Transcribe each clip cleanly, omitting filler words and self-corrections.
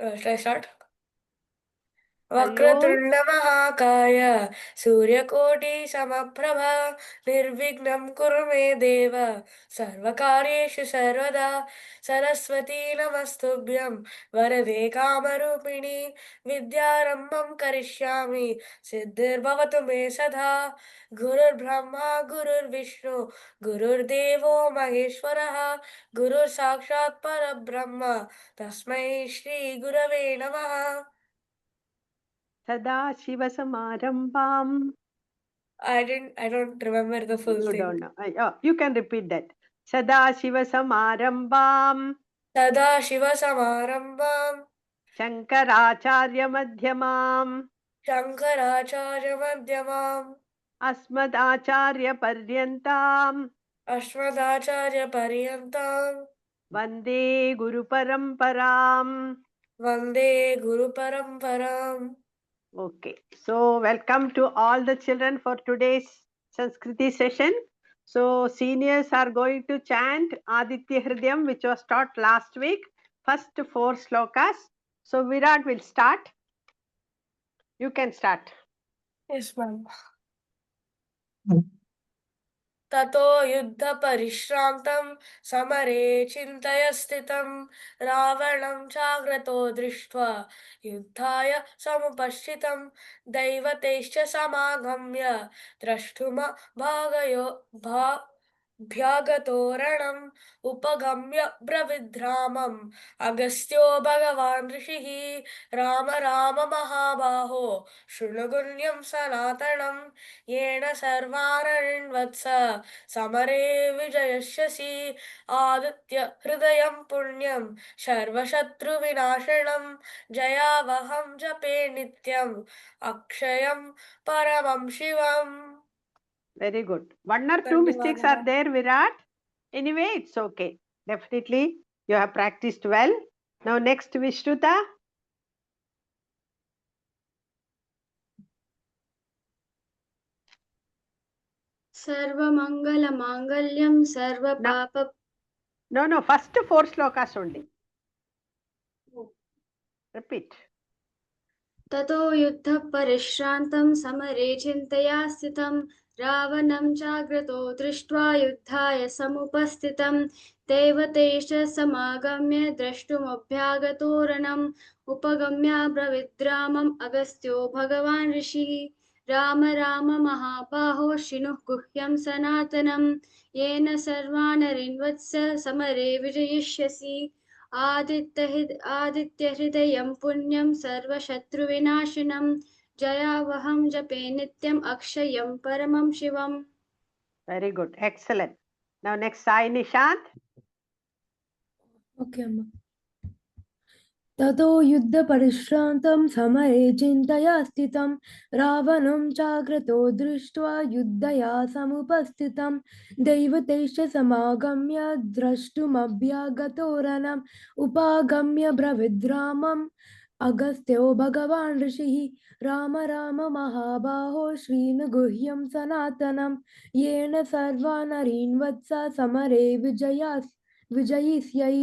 Shall I start? Hari ओम। वक्रतुण्डमहाकाय सूर्यकोटिसमप्रभ निर्विघ्नं कुरु मे देव सर्वकार्येषु सर्वदा सरस्वती नमस्तुभ्यं वरदे कामरूपिणी विद्यारम्भं करिष्यामि सिद्धिर्भवतु मे सदा गुरुर्ब्रह्मा गुरुर्विष्णु गुरुर्देवो महेश्वरः गुरुः साक्षात् परब्रह्म तस्मै श्रीगुरवे नमः। सदाशिवसमारम्भाम्। I don't remember the full You thing. don't know. Oh, you can repeat that. सदाशिवसमारम्भाम् सदाशिवसमारम्भाम् शङ्कराचार्यमध्यमाम् शङ्कराचार्यमध्यमाम् अस्मदाचार्यपर्यन्ताम् अस्मदाचार्यपर्यन्ताम् वन्दे गुरुपरम्पराम्. वन्दे गुरुपरम्पराम्. Okay, so welcome to all the children for today's Sanskriti session. So seniors are going to chant Aditya Hridayam, which was taught last week, first 4 slokas. So Virat will start. You can start. Yes, ma'am. ततो युद्धपरिश्रान्तं समरे चिन्तयस्थितं रावणं चाग्रतो दृष्ट्वा युद्धाय समुपस्थितं दैवतैश्च समागम्य भ्यागतोरणम् उपगम्य ब्रविद्रामम् अगस्त्यो भगवान् ऋषिः राम राम महाबाहो शृणुगुण्यं सनातनं येन सर्वानरिण्वत्स समरे विजयस्यसि आदित्य हृदयं पुण्यं सर्वशत्रुविनाशनं जयावहं जपे नित्यम् अक्षयं परमं शिवम्. Very good. 1 or 2 mistakes धन्यवादः. are there, Virat. Anyway, it's okay. Definitely, you have practiced well. Now, next, Vishruta. सर्वमङ्गलमाङ्गल्यं सर्वपाप. No, first 4 slokas only. Repeat. ततो युद्धः परिश्रान्तं समरे चिन्तया स्थितं रावणं चाग्रतो दृष्ट्वा युद्धाय समुपस्थितं देवतेश्च समागम्य द्रष्टुमभ्यागतोरणम् उपगम्याब्रवीद्रामम् अगस्त्यो भगवान् ऋषिः राम राम महाबाहो शृणुः गुह्यं सनातनं येन सर्वानरिन्वत्स समरे विजयिष्यसि आदित्यहृदयं पुण्यं सर्वशत्रुविनाशिनं जयावहं जपे नित्यम् अक्षयं परमं शिवम्. Very good. Excellent. Now, next, Sai Nishant. Okay, Amma. ततो युद्धपरिश्रान्तं समरे चिन्तया स्थितं रावणं चाग्रतो दृष्ट्वा युद्धया समुपस्थितं दैवतैश्च समागम्य द्रष्टुमभ्यागतोरणम् उपागम्य ब्रविद्रामम् अगस्त्यो भगवान् ऋषिः राम राम महाबाहो श्रीनुगुह्यं सनातनं येन सर्वानरीन् वत्स समरे विजयिष्यै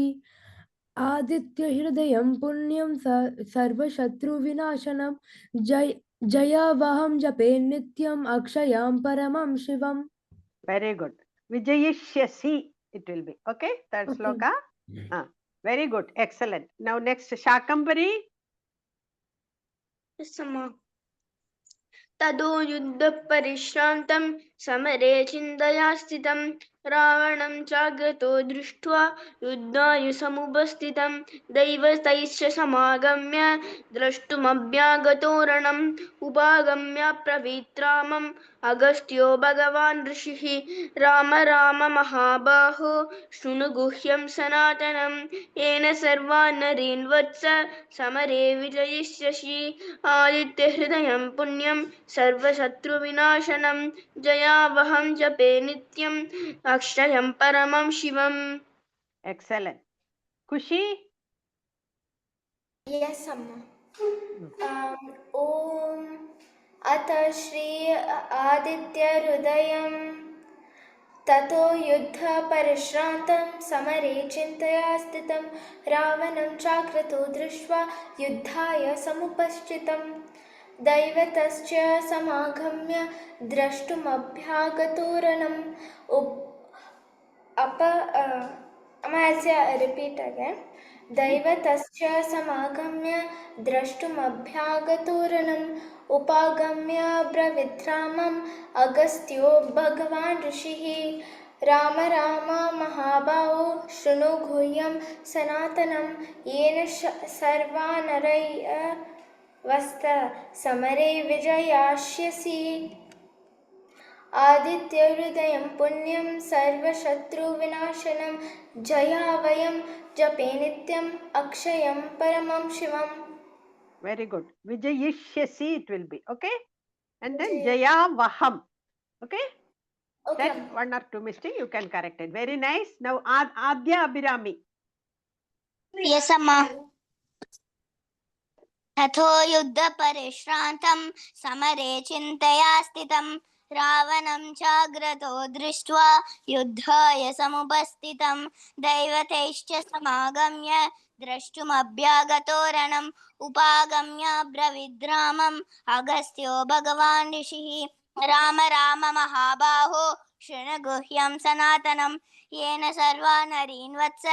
आदित्यहृदयं पुण्यं सर्वशत्रुविनाशनं जयावहं जपे नित्यम् अक्षयां परमं शिवम्. Very good. Vijayishyasi it will be. Okay, third Okay. sloka. Very good. Excellent. Now next, Shakambari. ततो युद्धपरिश्रान्तं समरे चिन्तया स्थितं रावणं चाग्रतो दृष्ट्वा युद्धाय समुपस्थितं दैवतैश्च समागम्य द्रष्टुमभ्यागतोरणम् उपागम्य प्रवीत्रामम् अगस्त्यो भगवान् ऋषिः राम राम महाबाहो शृणु गुह्यं सनातनं येन सर्वान् नरीन् वत्स समरे विजयिष्यसि आदित्यहृदयं पुण्यं सर्वशत्रुविनाशनं जयावहं जपे नित्यम् अक्षयं परमं शिवम्. Excellent. Kushi. Yes, Amma. ॐ अथ श्री आदित्य हृदयम् ततो युद्धपरिश्रान्तं समरे चिन्तया स्थितं रावणं चाकृतो दृष्ट्वा युद्धाय समुपस्थितं दैवतश्च समागम्य द्रष्टुमभ्यागतो रणम् रिपीट अगेन दैवतश्च समागम्य द्रष्टुमभ्यागतो रणम् उपागम्य ब्रवीद्रामम् अगस्त्यो भगवान् ऋषिः राम राम महाबाहो शृणु गुह्यं सनातनं येन सर्वा नरैर्वस्त समरे विजयास्यसि आदित्यहृदयं पुण्यं सर्वशत्रुविनाशनं जयावयं जपे नित्यम् अक्षयं परमं शिवम्. Very good. Vijayishyasi it will be. Okay. And then Jaya Vaham. Okay. Okay. Then one or two mistakes you can correct it. Very nice. Now Adya Abhirami. Yes, Amma. तथो युद्धपरिश्रान्तं समरे चिन्तया स्थितं रावणं चाग्रतो दृष्ट्वा युद्धाय समुपस्थितं दैवतैश्च समागम्य द्रष्टुमभ्यागतो रणम् उपागम्य ब्रवीद्रामम् अगस्त्यो भगवान् ऋषिः राम राम महाबाहो शृणु गुह्यं सनातनं येन सर्वा नरीन् वत्स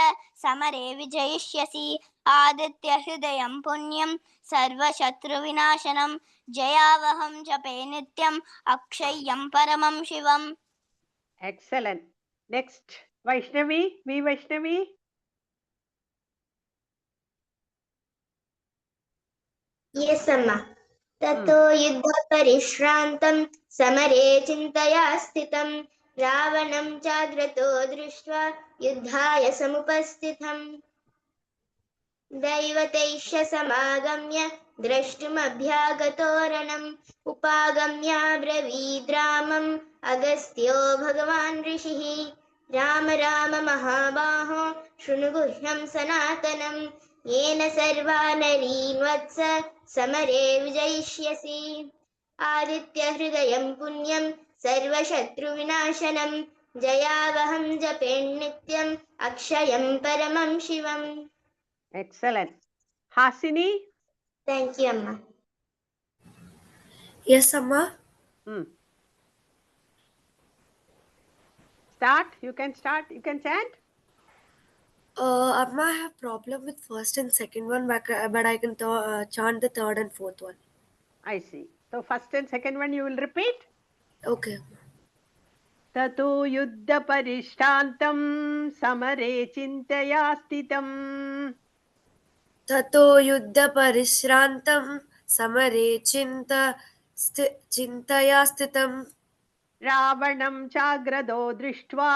समरे विजयिष्यसि आदित्यहृदयं पुण्यं सर्वशत्रुविनाशनं जयावहं जपे नित्यम् अक्षय्यं परमं शिवम्. Excellent. Next, Vaishnavi. V Vaishnavi. Yes, Amma. ततो युद्धपरिश्रान्तं समरे चिन्तया स्थितं रावणं चाग्रतो दृष्ट्वा युद्धाय समुपस्थितम् दैवतैश्च समागम्य द्रष्टुमभ्यागतो रणम् उपागम्य ब्रवीद्रामम् अगस्त्यो भगवान् ऋषिः राम राम महाबाहो शृणु गुह्यं सनातनं येन सर्वा नरीन् वत्स समरे विजयिष्यसि आदित्यहृदयं पुण्यं सर्वशत्रुविनाशनं जयावहं जपेन्नित्यम् अक्षयं परमं शिवम्. Excellent. Hasini. Thank you, Amma. Yes, Amma. Start. You can start. You can chant. Amma, I have problem with first and second one, but I can chant the third and fourth one. I see. So first and second one you will repeat. Okay. ततो युद्धपरिश्रान्तं समरे चिन्तया स्थितम् ततो युद्धपरिश्रान्तं समरे चिन्तया स्थितं रावणं चाग्रतो दृष्ट्वा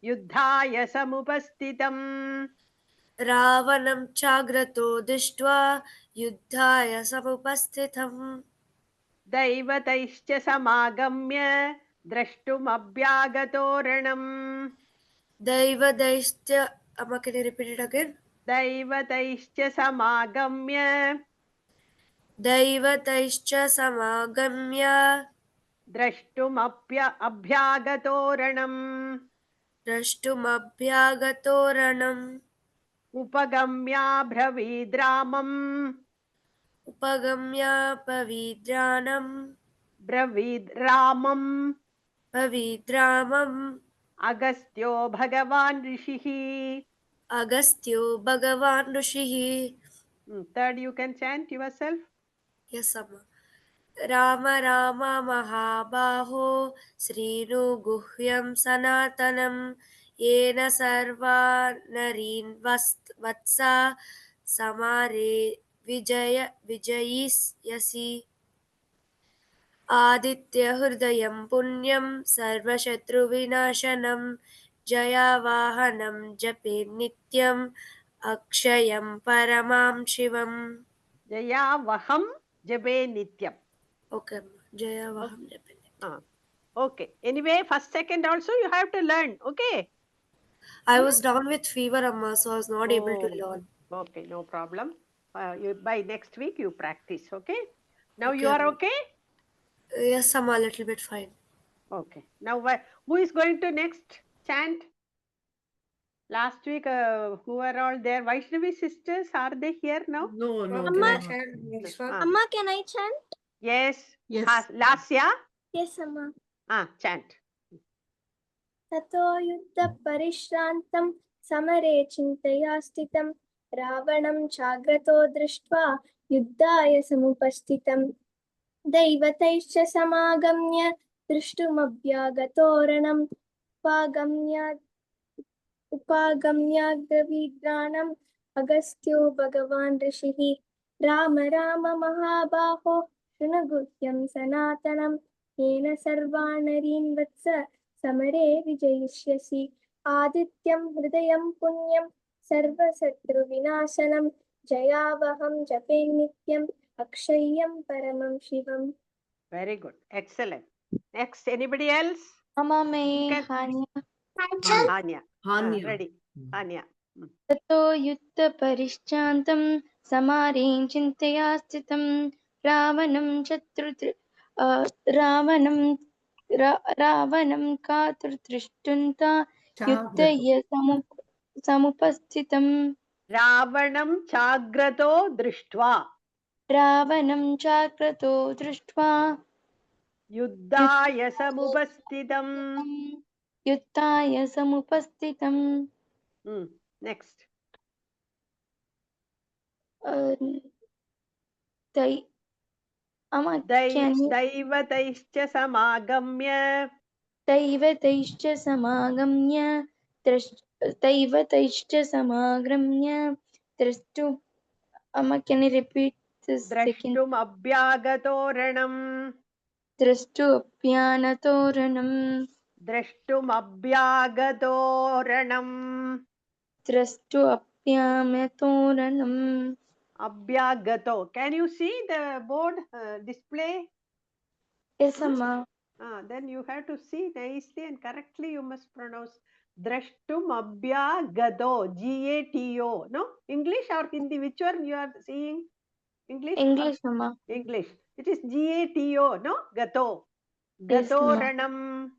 युद्धाय समुपस्थितम् रावणं चाग्रतो दृष्ट्वा युद्धाय समुपस्थितम् दैवतैश्च समागम्य द्रष्टुमभ्यागतो रणम् दैवतैश्च Amma, can you repeat it again? दैवतैश्च समागम्य दैवतैश्च समागम्य द्रष्टुमभ्यागतो रणम् द्रष्टुमभ्यागतो रणम् उपगम्याब्रवीद्रामम् ब्रवीद्रामम् अगस्त्यो भगवान् ऋषिः. अगस्त्यो भगवान् ऋषिः. Third you can chant yourself. Yes, Amma. Ram Ram महाबाहो श्रीनु गुह्यं सनातनं येन सर्वा नरीन् वत्सा समारे विजयिष्यसि आदित्यहृदयं पुण्यं सर्वशत्रुविनाशनं जयावाहनं जपे नित्यम् अक्षयं परमां शिवम्. जयावहं जपे नित्यम. Okay, जयावहं जपे नित्यम. Okay. Anyway, first, second also you have to learn. Okay. I was down with fever, Amma, so I was not able to learn. Okay, no problem. By next week you practice. Okay. Now Okay, you are Amma. okay. Yes, Amma, a little bit fine. Okay. Now who is going to next? chant? Last week, who are all there? Vaishnavi sisters, are they here now? No, Amma, Amma, can I chant? Yes. Yes. Lasya? Yes, Amma. Chant. ततो युद्धपरिश्रान्तं समरे चिन्तया स्थितं रावणं चाग्रतो दृष्ट्वा युद्धाय समुपस्थितं दैवतैश्च समागम्य दृष्टुमभ्यागतोरणम् उपागम्याग्रवीद्राणम् अगस्त्यो भगवान् ऋषिः राम राम महाबाहो शृणुगुह्यं सनातनं येन सर्वानरीन् वत्स समरे विजयिष्यसि आदित्यं हृदयं पुण्यं सर्वशत्रुविनाशनं जयावहं जपे नित्यम् अक्षय्यं परमं शिवम्. Very good. Excellent. Next, anybody else? Mama me Can- Hanya. Hanya. Hanya. Ready. Hanya. ततो युद्धपरिश्रान्तं समारें चिन्तया स्थितं रावणं कातुर्दृष्टुन्ता युद्धय समुपस्थितं रावणं चाग्रतो दृष्ट्वा रावणं चाग्रतो दृष्ट्वा युद्धाय समुपस्थितम्. युद्धाय समुपस्थितं Next. दैवतैश्च समागम्य दैवतैश्च समागम्य द्रष्टुं can you repeat this second? द्रष्टुमभ्यागतोरणम्. द्रष्टुमभ्यागतोरणम् Abhyagato. Can you see the board display? Yes, Amma. Then you have to see nicely and correctly you must pronounce Drashtum Abhyagato. Gato. No? English or Hindi? Which one you are seeing? English? English, Amma. English. It is Gato. No? Gato. Yes, Amma. Gatoranam.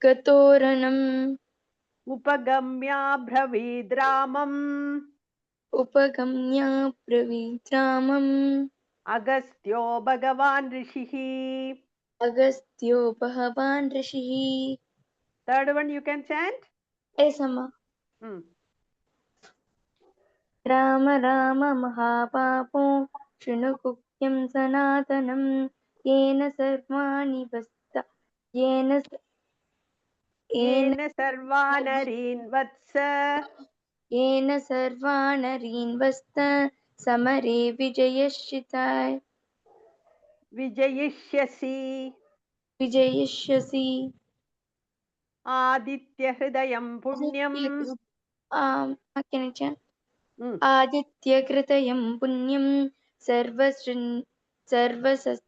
Gatoranam. Upagamya Bhravidramam. Upagamya Bhravidramam. Agastyo Bhagavan Rishihi. Agastyo Bhagavan Rishihi. Third one you can chant? Yes, Amma. Rama Rama Mahapapo Shrunuguhyam Sanatanam Yena Sarvani Vasta Yena Sarvanarin Vatsa. Yena Sarvanarin Vasta Samare Vijayashitai Vijayishyasi. Aditya Hridayam Punyam. Can I chant? Aditya Kritayam Punyam Sarvasastru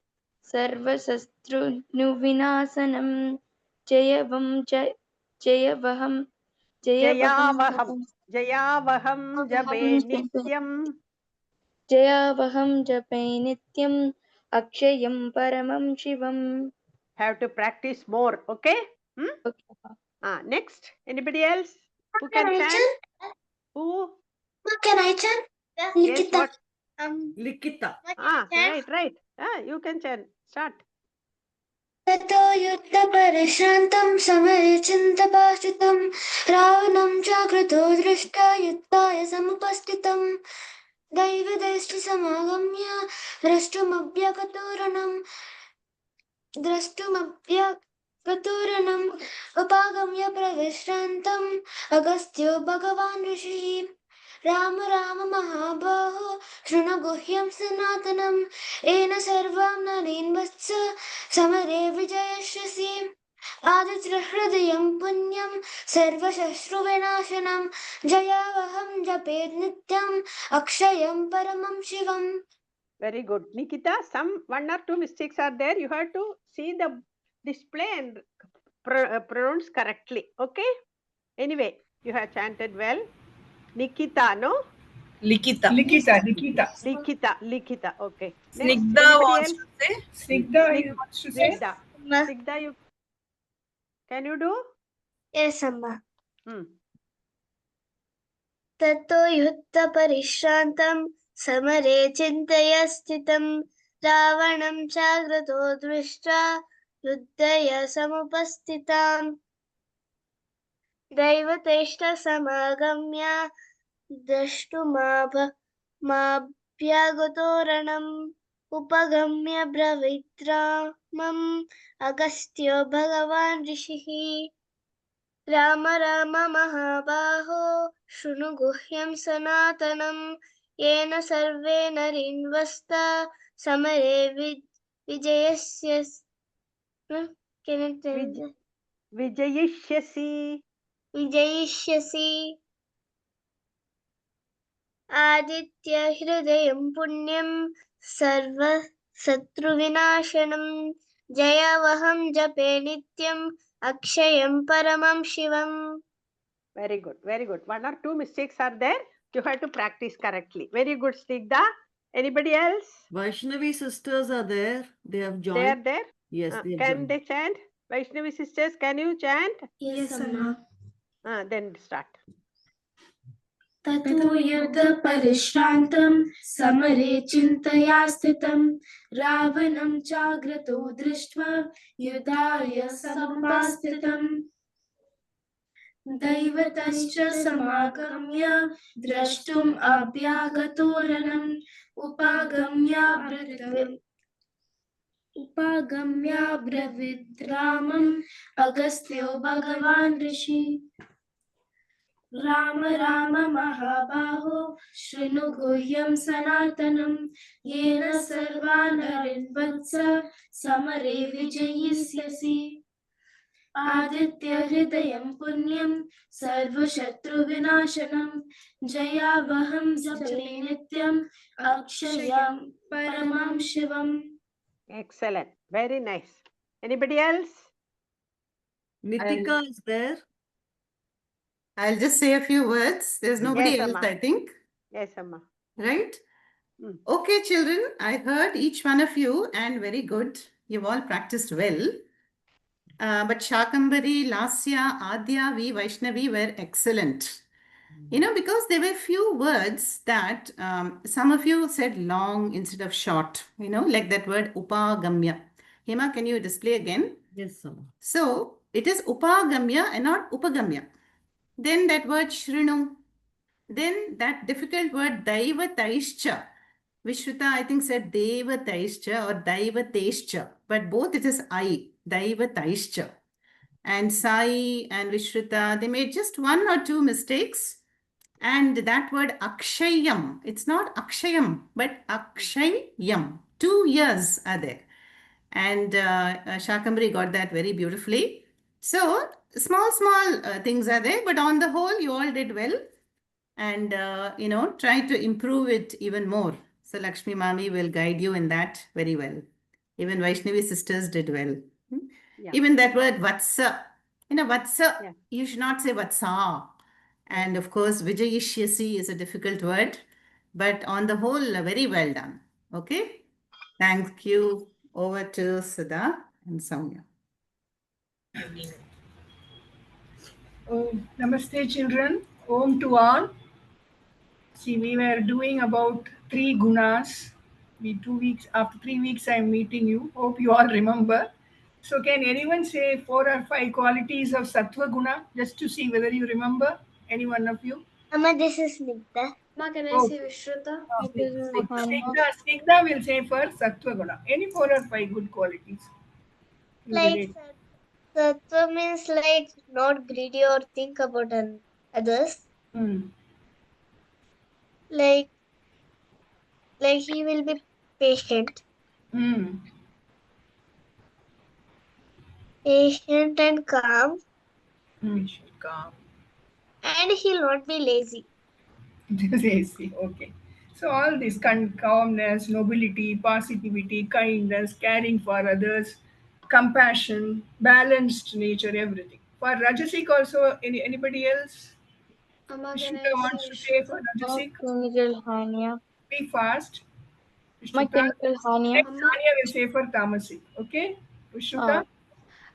Vinasanam Jayavaham Jape Nityam Akshayam Paramam Shivam. Have to practice more, okay? Okay. Next, anybody else? Who can chant? Who? Can I chant? Yes, what? Likita. Right. You can chant. Start. ततो युद्धपरिश्रान्तं समरे चिन्तपास्थितं रावणं चाग्रतो दृष्ट्वा युद्धाय समुपस्थितं दैवतैश्च समागम्य द्रष्टुमभ्यागतोरणम् उपागम्य प्रविश्रान्तम् अगस्त्यो भगवान् ऋषिः राम राम महाबाहो शृणुगुह्यं सनातनं येन सर्वां नरीन् वत्स समरे विजयिष्यसि आदित्यहृदयं पुण्यं सर्वशत्रुविनाशनं जयावहं जपेत् नित्यम् अक्षयं परमं शिवम्. Very good. Nikita, one or two mistakes are there. You have to see the display and pronounce correctly. Okay? Anyway, you have chanted well. Nikita, no? Likita. Okay. Snigdha wants to say. Snigdha, you can you do? Yes, Amma. ततो युद्धपरिश्रान्तं समरे चिन्तय स्थितं रावणं चाग्रतो दृष्ट्वा युद्धय समुपस्थिताम् दैवतेष्टसमागम्य द्रष्टुमाभ्यागतो रणम् उपगम्य ब्रवीद्रामम् अगस्त्यो भगवान् ऋषिः राम राम महाबाहो शृणु गुह्यं सनातनं येन सर्वे नरीन्वस्ता समरे विजयस्य विजयिष्यसि आदित्यहृदयं पुण्यं सर्वशत्रुविनाशनं जयावहं जपे नित्यं अक्षयं परमं शिवम्. Very good, very good. One or two mistakes are there. You have to practice correctly. Very good, Snigdha. Anybody else? Vaishnavi sisters are there. They have joined. They are there? Yes, they have can joined. they chant? Vaishnavi sisters, can you chant? Yes, Amma. Then start. ततो युद्धपरिश्रान्तं समरे चिन्तया स्थितं रावणं चाग्रतो दृष्ट्वा युधाय समुपस्थितम् दैवतश्च समागम्य द्रष्टुम् अभ्यागतो रणम् उपागम्याब्रवीद् रामम् अगस्त्यो भगवान् ऋषि राम राम महाबाहो शृणु गुह्यं सनातनं येन सर्वा नरिन्वत्स समरे विजयिष्यसि आदित्यहृदयं पुण्यं सर्वशत्रुविनाशनं जयावहं जपे नित्यं अक्षयं परमं शिवम्. Excellent. Very nice. Anybody else? Nitika is there. I'll just say a few words. There's nobody Yes, else, Amma. I think. Yes, Amma. Right? Okay, children, I heard each one of you and very good. You've all practiced well. But Shakambari, Lasya, Adya, V, Vaishnavi were excellent. You know, because there were few words that some of you said long instead of short, you know, like that word upagamya. Hema, can you display again? Yes, sir. So it is upagamya and not upagamya. Then that word shrinu. Then that difficult word daivataishcha. Vishruta, I think, said devataishcha or daivateshcha, but both it is I, daivataishcha. And Sai and Vishruta, they made just one or two mistakes. And that word akshayam, it's not akshayam, but akshayam. 2 years are there. And Shakambari got that very beautifully. So small things are there, but on the whole, you all did well. And, you know, try to improve it even more. So Lakshmi Mami will guide you in that very well. Even Vaishnavi sisters did well. Yeah. Even that word vatsa, you know, vatsa, Yeah. you should not say vatsa. And of course, vijayishyasi is a difficult word, but on the whole, very well done. Okay. Thank you. Over to Sudha and Soumya. Oh, namaste, children. Om to all. See, we were doing about 3 gunas. After 3 weeks, I'm meeting you. Hope you all remember. So, can anyone say 4 or 5 qualities of Sattva Guna, just to see whether you remember? Any one of you? Amma, this is Snigdha. Ma, can I Oh. say Vishruta? Snigdha will say first Sattva Guna. Any 4 or 5 good qualities? You Like relate. Sattva means like not greedy or think about others. Like he will be patient. Patient and calm. Calm. And he'll not be lazy. Lazy, okay. So all this calmness, nobility, positivity, kindness, caring for others, compassion, balanced nature, everything. For Rajasik also, anybody else? Amma, can Vishnuta I wants say to say for Vishruta? Rajasik. Mechanical Hania. Be fast. Vishnuta. Mechanical Hania. Next, Tanya will say for Tamasik. Okay? Vishnuta?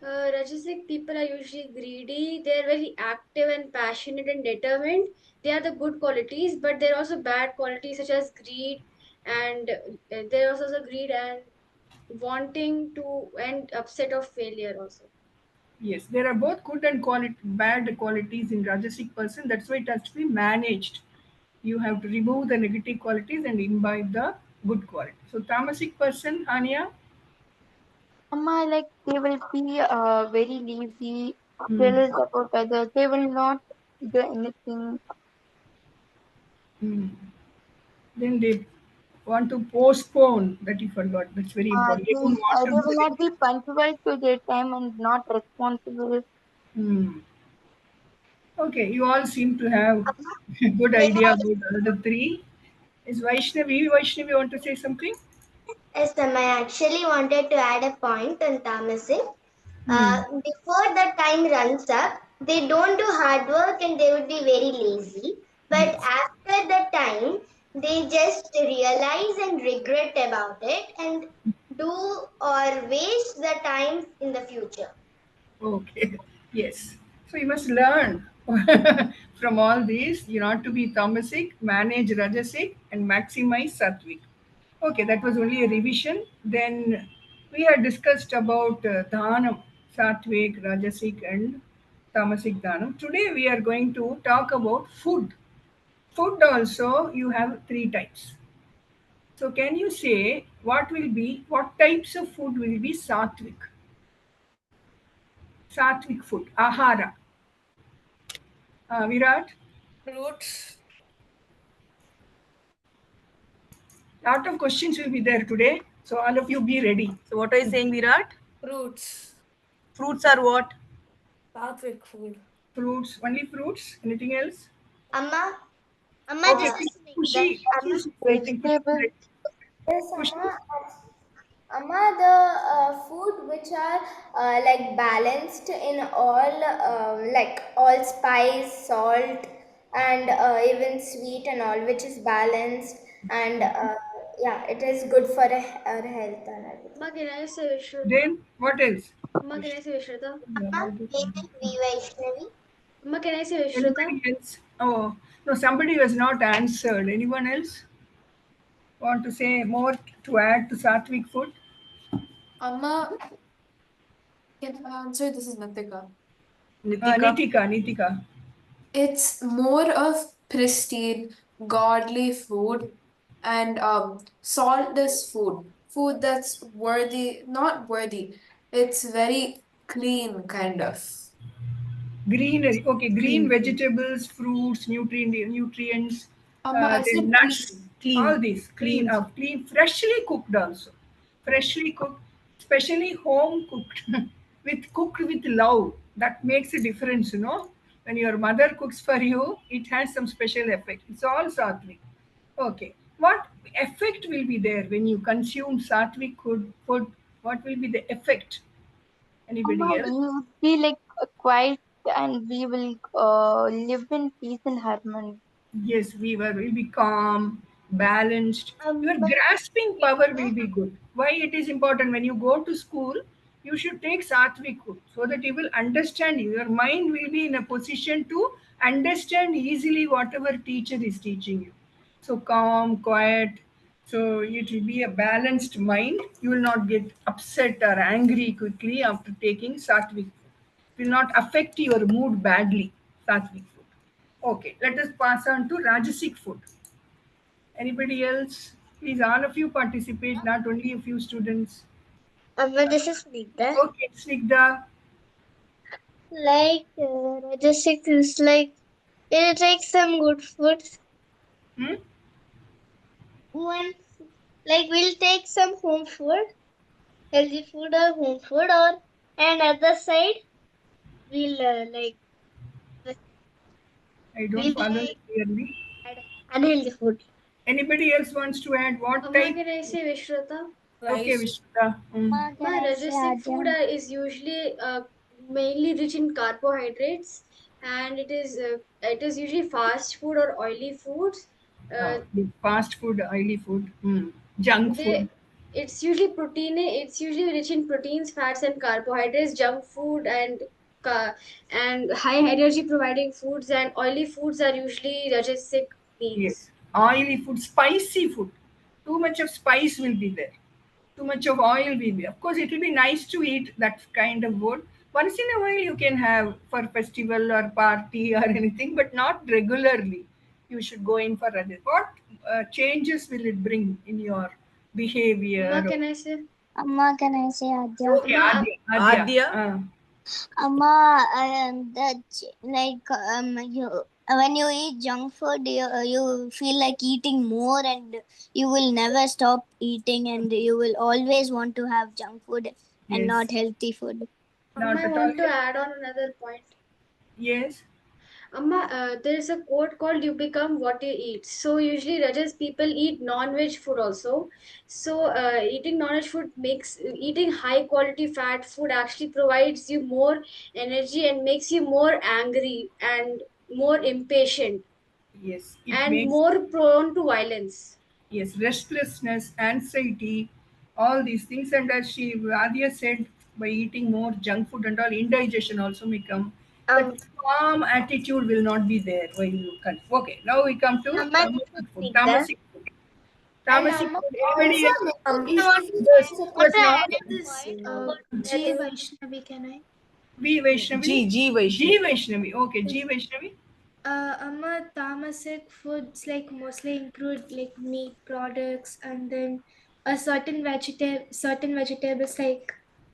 Rajasic people are usually greedy. They are very active and passionate and determined. They are the good qualities, but there are also bad qualities such as greed, and there is also greed and wanting to and upset of failure also. Yes, there are both good and bad qualities in Rajasic person. That's why it has to be managed. You have to remove the negative qualities and imbibe the good quality. So Tamasic person, Anya. Amma, like they will be very lazy, Hmm. jealous about others. They will not do anything. Hmm. Then they want to postpone that you forgot. That's very important. They don't want They to do will it. not be punctual to their time and not responsible. Hmm. Okay, you all seem to have a good May idea I? about the other three. Is Vaishnavi? Vaishnavi want to say something? Yes, ma'am. I actually wanted to add a point on Tamasic. Hmm. Before the time runs up, they don't do hard work and they would be very lazy. But Yes. after the time, they just realize and regret about it and do or waste the time in the future. Okay. Yes. So you must learn from all these. You not to be tamasic, manage rajasic, and maximize sattvic. Okay, that was only a revision. Then we had discussed about dhanam, sattvic, rajasic, and tamasic dhanam. Today we are going to talk about food. Food also you have three types. So can you say what types of food will be sattvic? Sattvic food, ahara. Virat, Fruits. lot of questions will be there today. So all of you be ready. So what are you saying, Virat? Fruits. Fruits are what? Sattvic food. Fruits, only fruits. Anything else? Amma, Okay, this is Kushi, Amma. Kushi is waiting. Kushi is Vegetable. ready. Yes, Kushi. Amma, the food which are like balanced in all like all spice, salt, and even sweet and all, which is balanced and yeah, it is good for our health and everything. Amma, can I say Vishruta? Then what else? Amma, can I say Vishruta? Amma, V Vaishnavi. Amma, can I say Vishruta? Anybody else? Oh, no, somebody was not answered. Anyone else want to say more to add to sattvic food? Amma, sorry, this is Nitika. Nitika. It's more of pristine, godly food, and saltless food. Food that's worthy, not worthy. It's very clean, kind of. Greenery. Okay, green Clean. vegetables, fruits, nutrients, I then said nuts, clean. all these clean, freshly cooked also. Freshly cooked, especially home cooked, cooked with love. That makes a difference, you know. When your mother cooks for you, it has some special effect. It's all sattvic. Okay. What effect will be there when you consume sattvic food? What will be the effect? Anybody Amma, else? we will be like quiet and we will live in peace and harmony. Yes, will be calm, balanced. Your grasping power will be good. Why it is important when you go to school, you should take sattvic food so that you will understand. Your mind will be in a position to understand easily whatever teacher is teaching you. So calm, quiet. So it will be a balanced mind. You will not get upset or angry quickly after taking sattvic food. It will not affect your mood badly. Sattvic food. Okay, let us pass on to Rajasic food. Anybody else? Please, all of you participate, not only a few students. Amma, this is Snigdha. Okay, Snigdha. Like Rajasic is like it'll take some good foods. One like we'll take some home food, healthy food or home food, or and other side we'll like I don't follow it clearly. unhealthy food. Anybody else wants to add what Amma, type? can I say Vishruta? Okay, Vishnuta. My Rajasic food is usually mainly rich in carbohydrates, and it is usually fast food or oily foods. The fast food, oily food, junk food. It's usually protein. It's usually rich in proteins, fats, and carbohydrates. Junk food and high energy providing foods and oily foods are usually rajasic meals. Yes, oily food, spicy food. Too much of spice will be there. Too much of oil will be. Of course, it will be nice to eat that kind of food. Once in a while, you can have for festival or party or anything, but not regularly. You should go in for other. What changes will it bring in your behavior? What can I say? Amma, can I say Adya? Okay, Adya. Amma, when you eat junk food, you feel like eating more, and you will never stop eating, and you will always want to have junk food and Yes. not healthy food. Not I at want all. to add on another point. Yes. Amma, there is a quote called "You become what you eat." So usually, Rajas people eat non-veg food also. So eating non-veg food makes eating high-quality fat food actually provides you more energy and makes you more angry and more impatient Yes. It and makes more prone to violence. yes, restlessness, anxiety, all these things. And as Adya said, by eating more junk food and all, indigestion also may come. That calm attitude will not be there while you can. Okay, now we come to tamasic food. Tamasic food. Tamasic food. Anybody else? What I Not added this G Vaishnavi, can I? V Vaishnavi. G Vaishnavi. G Vaishnavi. Okay, G Vaishnavi. Amma, tamasic foods like mostly include like meat products and then a certain vegetables like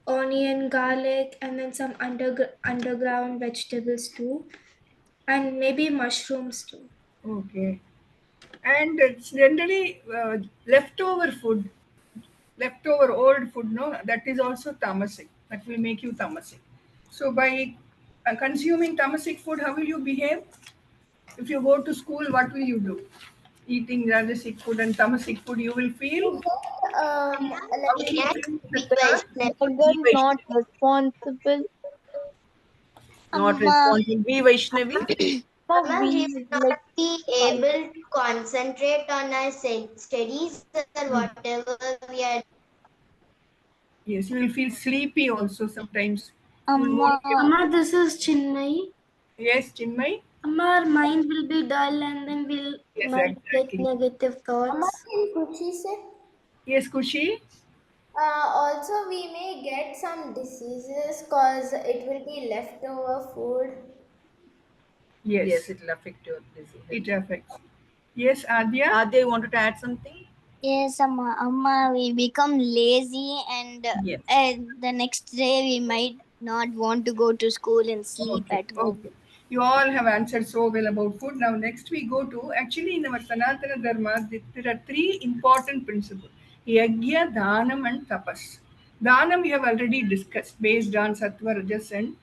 onion, garlic, and then some underground vegetables too, and maybe mushrooms too. Okay. And it's generally leftover food, leftover old food, no, that is also tamasic. That will make you tamasic. So by consuming tamasic food, how will you behave? If you go to school, what will you do? Eating rajasic food and tamasic food, you will feel Not responsible. Not responsible. V Vaishnavi. We like Be able to concentrate on our studies or whatever we are. yes, you will feel sleepy also sometimes. Amma, this is Chinmay. Yes, Chinmay. Amma, our mind will be dull and then we'll Yes, not get exactly. negative thoughts. Kuchi say? Yes, Kushi. Also, we may get some diseases because it will be leftover food. Yes. Yes, it will affect your disease. It affects. Yes, Adya. Adya, you wanted to add something? Yes, Amma, we become lazy, and Yes. the next day we might not want to go to school and sleep at home. Okay. You all have answered so well about food. Now, next we go to actually in our Sanatana Dharma, there are three important principles: Yagya, Dhanam, and Tapas. Dhanam we have already discussed based on Sattva, Rajas, and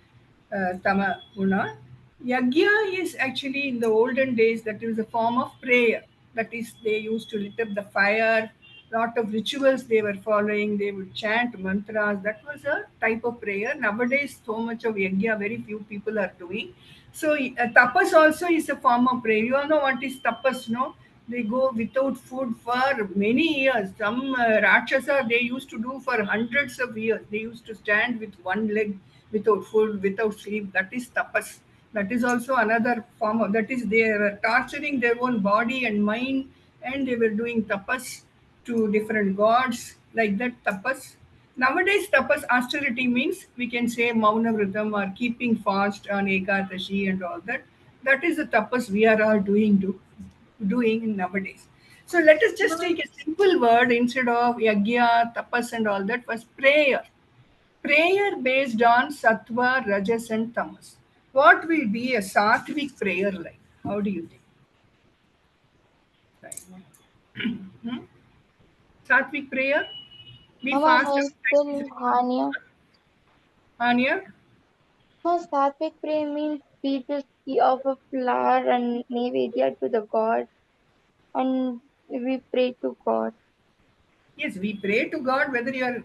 Tama Guna. Yagya is actually in the olden days that is a form of prayer. That is, they used to lit up the fire, lot of rituals they were following. They would chant mantras. That was a type of prayer. Nowadays, so much of yagya, very few people are doing. So tapas also is a form of prayer. You all know what is tapas, no? They go without food for many years. Some Rakshasa, they used to do for hundreds of years. They used to stand with one leg without food, without sleep. That is tapas. That is also another form of, that is, they were torturing their own body and mind, and they were doing tapas to different gods, like that tapas. Nowadays, tapas austerity means we can say Mauna Vritam or keeping fast on Ekadashi and all that. That is the tapas we are all doing nowadays. So let us just take a simple word instead of yagya, tapas, and all that was prayer. Prayer based on sattva, rajas, and tamas. What will be a sattvic prayer like? How do you think? Sattvic prayer? We fast. Anya? No, Sattvic prayer means we just offer flower and Nevedya to the God and we pray to God. Yes, we pray to God whether you are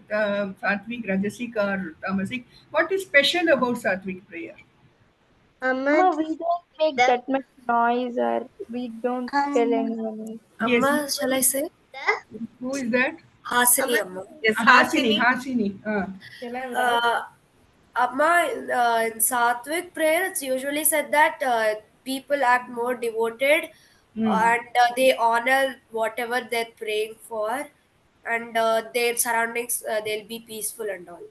Sattvic, Rajasic, or Tamasic. What is special about Sattvic prayer? No, we don't make that much noise or we don't tell anyone. Amma, shall I say? Who is that? Hasini Amma. Yes, Hasini. Hasini. Can I write? Amma, in Sattvic prayer, it's usually said that people act more devoted and they honor whatever they're praying for, and their surroundings they'll be peaceful and all.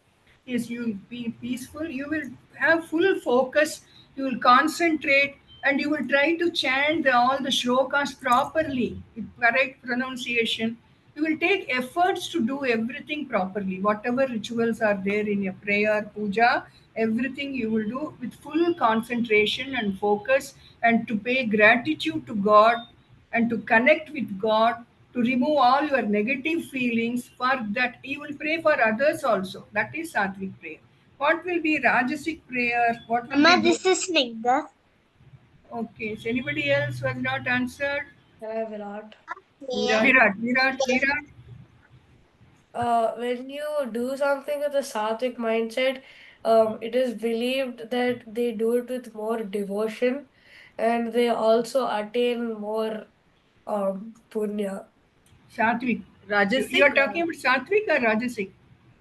Yes, you will be peaceful. You will have full focus. You will concentrate, and you will try to chant all the shlokas properly with correct pronunciation. You will take efforts to do everything properly. Whatever rituals are there in your prayer, puja, everything you will do with full concentration and focus, and to pay gratitude to God and to connect with God, to remove all your negative feelings. For that you will pray for others also. That is Sattvic prayer. What will be Rajasic prayer? What will Amma, be this is Snigdha. Okay, so anybody else was not answered? Can I Virat? Virat. When you do something with a sattvic mindset, it is believed that they do it with more devotion, and they also attain more punya. Sattvic. Rajasic? You are talking about Sattvic or Rajasic?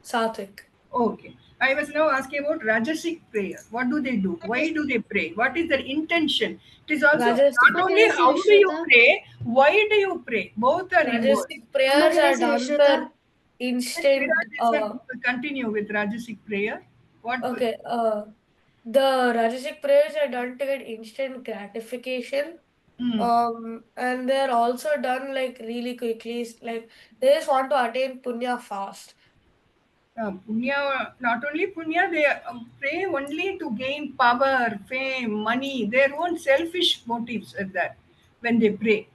Sattvic. Okay. I was now asking about Rajasic prayer. What do they do? Why do they pray? What is their intention? It is also Rajasic. not only how do you pray, why do you pray? Both are involved. Rajasic prayers are done for instant. Continue with Rajasic prayer. What? Okay. The Rajasic prayers are done to get instant gratification. And they're also done like really quickly. Like they just want to attain punya fast. Punya, not only punya, they pray only to gain power, fame, money, their own selfish motives at that when they pray.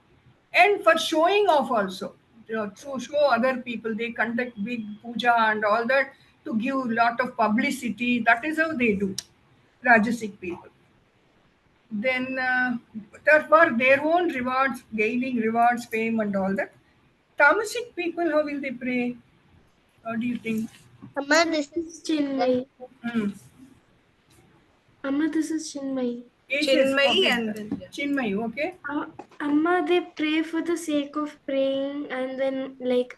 And for showing off also, to show other people, they conduct big puja and all that to give a lot of publicity. That is how they do, Rajasic people. Then for their own rewards, gaining rewards, fame and all that. Tamasic people, how will they pray? How do you think? Amma, this is Chinmay. Amma, this is Chinmay. Chinmay and Chinmay, okay. Amma, they pray for the sake of praying, and then like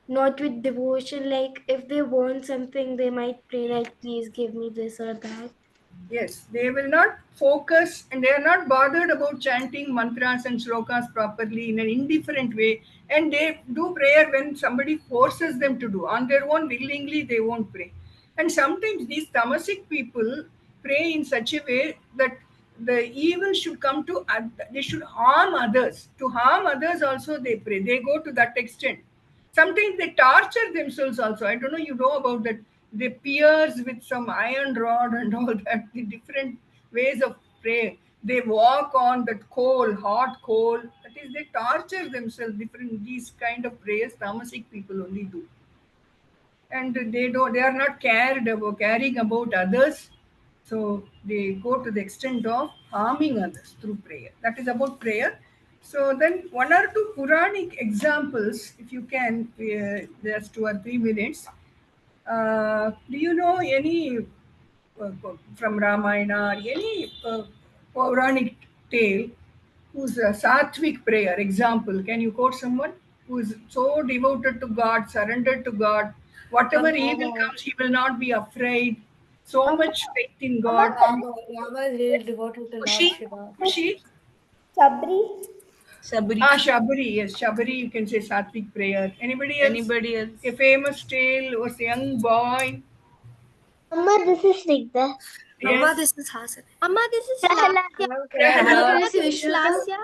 not with devotion. Like if they want something, they might pray like, "Please give me this or that." Yes, they will not focus and they are not bothered about chanting mantras and shlokas properly in an indifferent way. And they do prayer when somebody forces them to do. On their own, willingly, they won't pray. And sometimes these tamasic people pray in such a way that the evil should come to, they should harm others. To harm others also they pray. They go to that extent. Sometimes they torture themselves also. I don't know, you know about that. They pierce with some iron rod and all that, the different ways of prayer. They walk on that coal, hot coal. That is, they torture themselves. Different these kind of prayers, tamasic people only do. And they are not caring about others. So they go to the extent of harming others through prayer. That is about prayer. So then one or two Puranic examples, if you can, just 2 or 3 minutes. Do you know any from Ramayana or any Puranic tale whose Sattvic prayer example? Can you quote someone who is so devoted to God, surrendered to God? Whatever evil comes, he will not be afraid. So much faith in God. Rama is really devoted to Lord Shiva. Kushi? Sabri. Shabari, yes, Shabari, you can say Sattvic prayer. Anybody else? A famous tale was a young boy. Amma, this is Snigdha. Amma, this is Hasan. Amma, this is Lasya.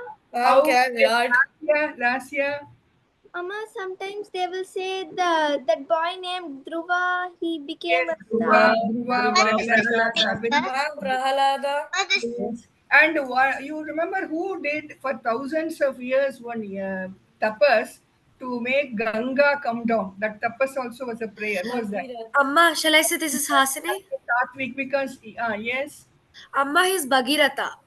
Lasya. Amma, sometimes they will say that boy named Dhruva, he became Prahalada. And you remember who did for thousands of years one tapas to make Ganga come down? That tapas also was a prayer. What was that? Amma, shall I say this is Hasini? Sattvic, because yes. Amma is Bhagirath.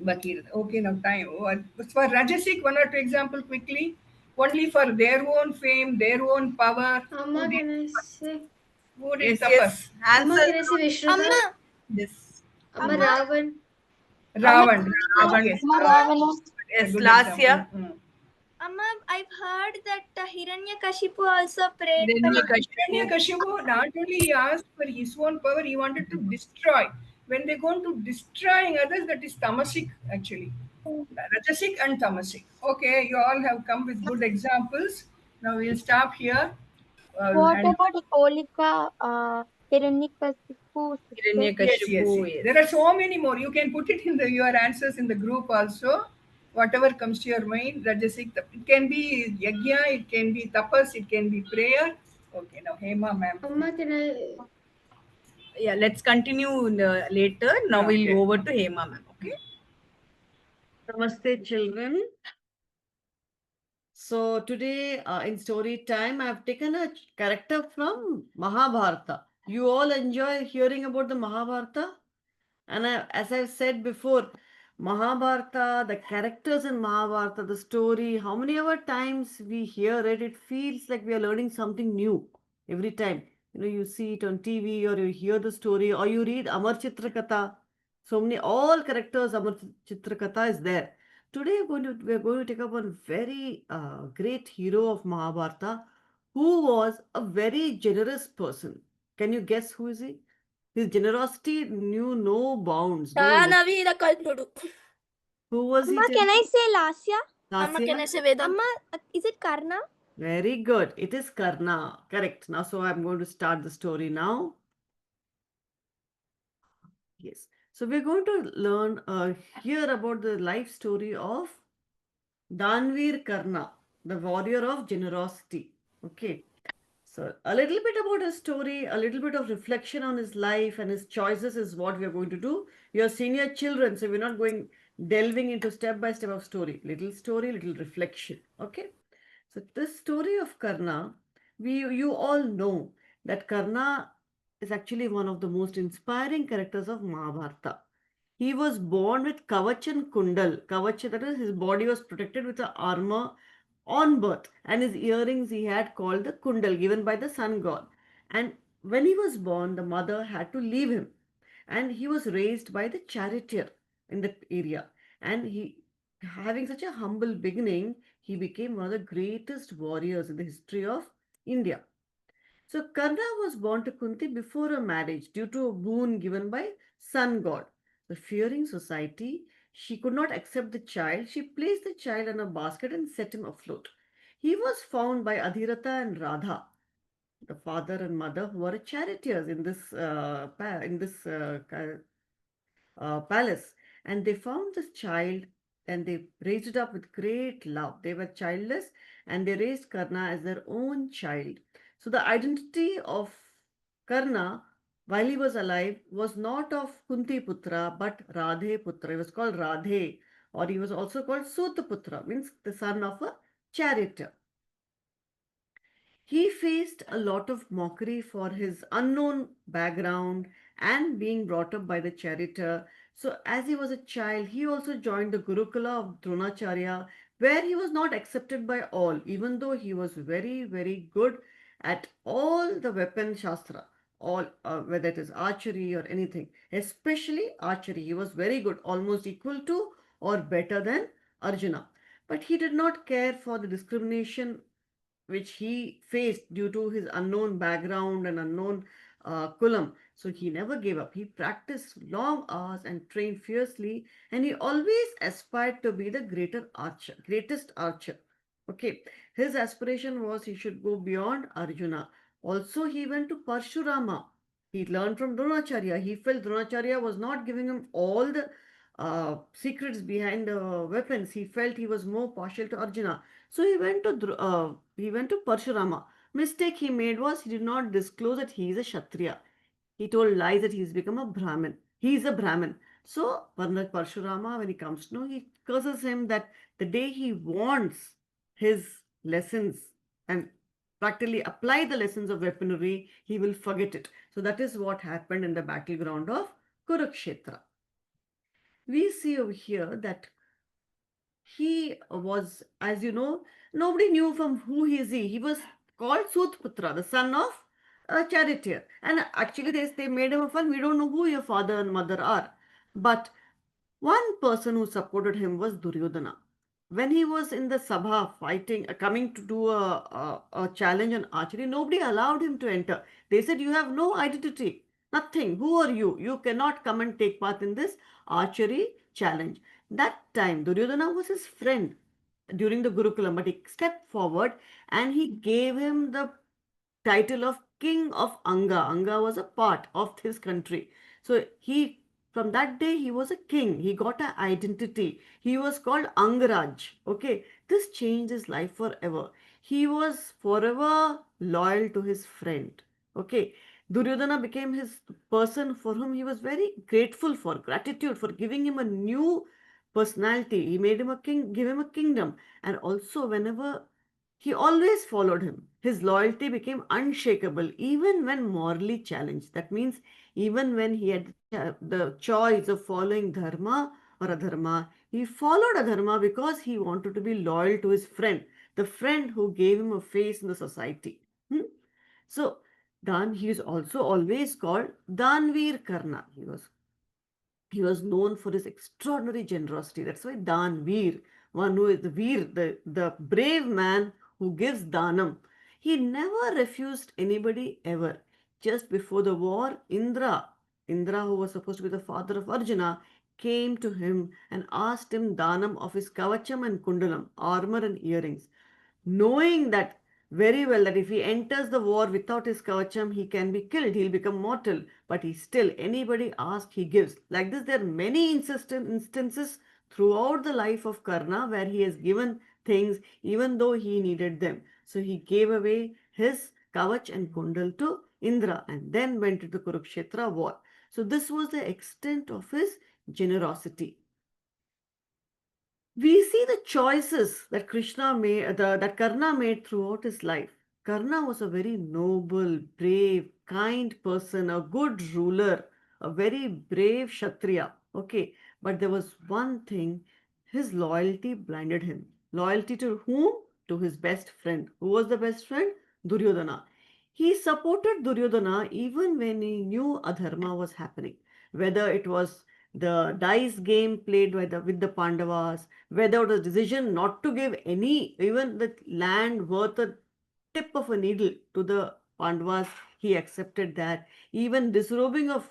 Okay, now time. For Rajasic, 1 or 2 example quickly. Only for their own fame, their own power. Amma, can I say? Who did tapas? Amma, can I say Vishnu? Amma. Yes. Amma, Ravan. Ravan. Yes. Yes, Lasya. Amma, I've heard that Hiranyakashipu also prayed for Hiranyakashipu, not only he asked for his own power, he wanted to destroy. When they go to destroying others, that is tamasic actually. Rajasic and tamasic. Okay, you all have come with good examples. Now we'll stop here. What And about Holika, Hiranyakashipu sister? yes. There are so many more. You can put it in your answers in the group also. Whatever comes to your mind, Rajasic. It can be yajna, it can be tapas, it can be prayer. Okay, now Hema ma'am. Amma, can I? Yeah, let's continue later. Now we'll go over to Hema ma'am. Okay. Namaste, children. So today in story time, I have taken a character from Mahabharata. You all enjoy hearing about the Mahabharata? And as I've said before, Mahabharata, the characters in Mahabharata, the story, how many ever times we hear it, it feels like we are learning something new every time. You know, you see it on TV or you hear the story or you read Amar Chitrakatha. So many, all characters, Amar Chitrakatha is there. Today we're going to take up one very great hero of Mahabharata who was a very generous person. Can you guess who is he? His generosity knew no bounds. No Who was he? Amma, can I say Lasya? Amma, can I say Vedanta? Amma, is it Karna? Very good. It is Karna. Correct. Now, so I'm going to start the story now. Yes. So we're going to learn, hear about the life story of Danvir Karna, the warrior of generosity. Okay. So a little bit about his story, a little bit of reflection on his life and his choices is what we are going to do. You're senior children, so we're not going delving into step by step of story. Little story, little reflection. Okay. So this story of Karna, you all know that Karna is actually one of the most inspiring characters of Mahabharata. He was born with Kavach and Kundal. Kavach, that is, his body was protected with the armor on birth, and his earrings he had called the Kundal, given by the sun god. And when he was born, the mother had to leave him, and he was raised by the charioteer in that area. And he, having such a humble beginning, he became one of the greatest warriors in the history of India. So Karna was born to Kunti before her marriage due to a boon given by sun god. The fearing society, she could not accept the child. She placed the child in a basket and set him afloat. He was found by Adhirata and Radha, the father and mother, who were charioteers in this palace, and they found this child and they raised it up with great love. They were childless and they raised Karna as their own child. So the identity of Karna while he was alive was not of Kunti Putra but Radhe Putra. He was called Radhe, or he was also called Sutaputra, means the son of a charioteer. He faced a lot of mockery for his unknown background and being brought up by the charioteer. So, as he was a child, he also joined the Gurukula of Dronacharya, where he was not accepted by all, even though he was very, very good at all the weapon shastra, all whether it is archery or anything, especially archery. He was very good, almost equal to or better than Arjuna. But he did not care for the discrimination which he faced due to his unknown background and unknown kulam. So he never gave up. He practiced long hours and trained fiercely, and he always aspired to be the greatest archer. Okay, his aspiration was he should go beyond Arjuna. Also, he went to Parshurama. He learned from Dronacharya. He felt Dronacharya was not giving him all the secrets behind the weapons. He felt he was more partial to Arjuna. So he went to Parshurama. Mistake he made was he did not disclose that he is a Kshatriya. He told lies that he's become a Brahmin. He is a Brahmin. So Parshurama, when he comes to know, he curses him that the day he wants his lessons and practically apply the lessons of weaponry, he will forget it. So that is what happened in the battleground of Kurukshetra. We see over here that he was, as you know, nobody knew from who he is. He was called Sutputra, the son of a charioteer. And actually, they made him a fun. We don't know who your father and mother are. But one person who supported him was Duryodhana. when he was in the Sabha fighting, coming to do a challenge on archery, nobody allowed him to enter. They said, you have no identity, nothing. Who are you? You cannot come and take part in this archery challenge. That time, Duryodhana was his friend during the Gurukulam, but he stepped forward and he gave him the title of King of Anga. Anga was a part of his country. So he, from that day, he was a king. He got an identity. He was called Angaraj. Okay, this changed his life forever. He was forever loyal to his friend. Okay, Duryodhana became his person for whom he was very grateful for, gratitude for giving him a new personality. He made him a king, give him a kingdom, and also whenever he always followed him. His loyalty became unshakable even when morally challenged. That means even when he had the choice of following dharma or adharma, he followed adharma because he wanted to be loyal to his friend, the friend who gave him a face in the society. Hmm? So, he is also always called Danveer Karna. He was known for his extraordinary generosity. That's why Danveer, one who is the Veer, the brave man who gives Danam. He never refused anybody ever. Just before the war, Indra, who was supposed to be the father of Arjuna, came to him and asked him Danam of his Kavacham and Kundalam, armor and earrings, knowing that very well that if he enters the war without his kavacham, he can be killed, he'll become mortal. But he still, anybody asks, he gives. Like this, there are many instances throughout the life of Karna where he has given things even though he needed them. So he gave away his kavach and kundal to Indra and then went to the Kurukshetra war. So this was the extent of his generosity. We see the choices that that Karna made throughout his life. Karna was a very noble, brave, kind person, a good ruler, a very brave Kshatriya. Okay, but there was one thing, his loyalty blinded him. Loyalty to whom? To his best friend. Who was the best friend? Duryodhana. He supported Duryodhana even when he knew adharma was happening. Whether it was the dice game played with the Pandavas, whether the decision not to give any, even the land worth a tip of a needle to the Pandavas, he accepted that. Even disrobing of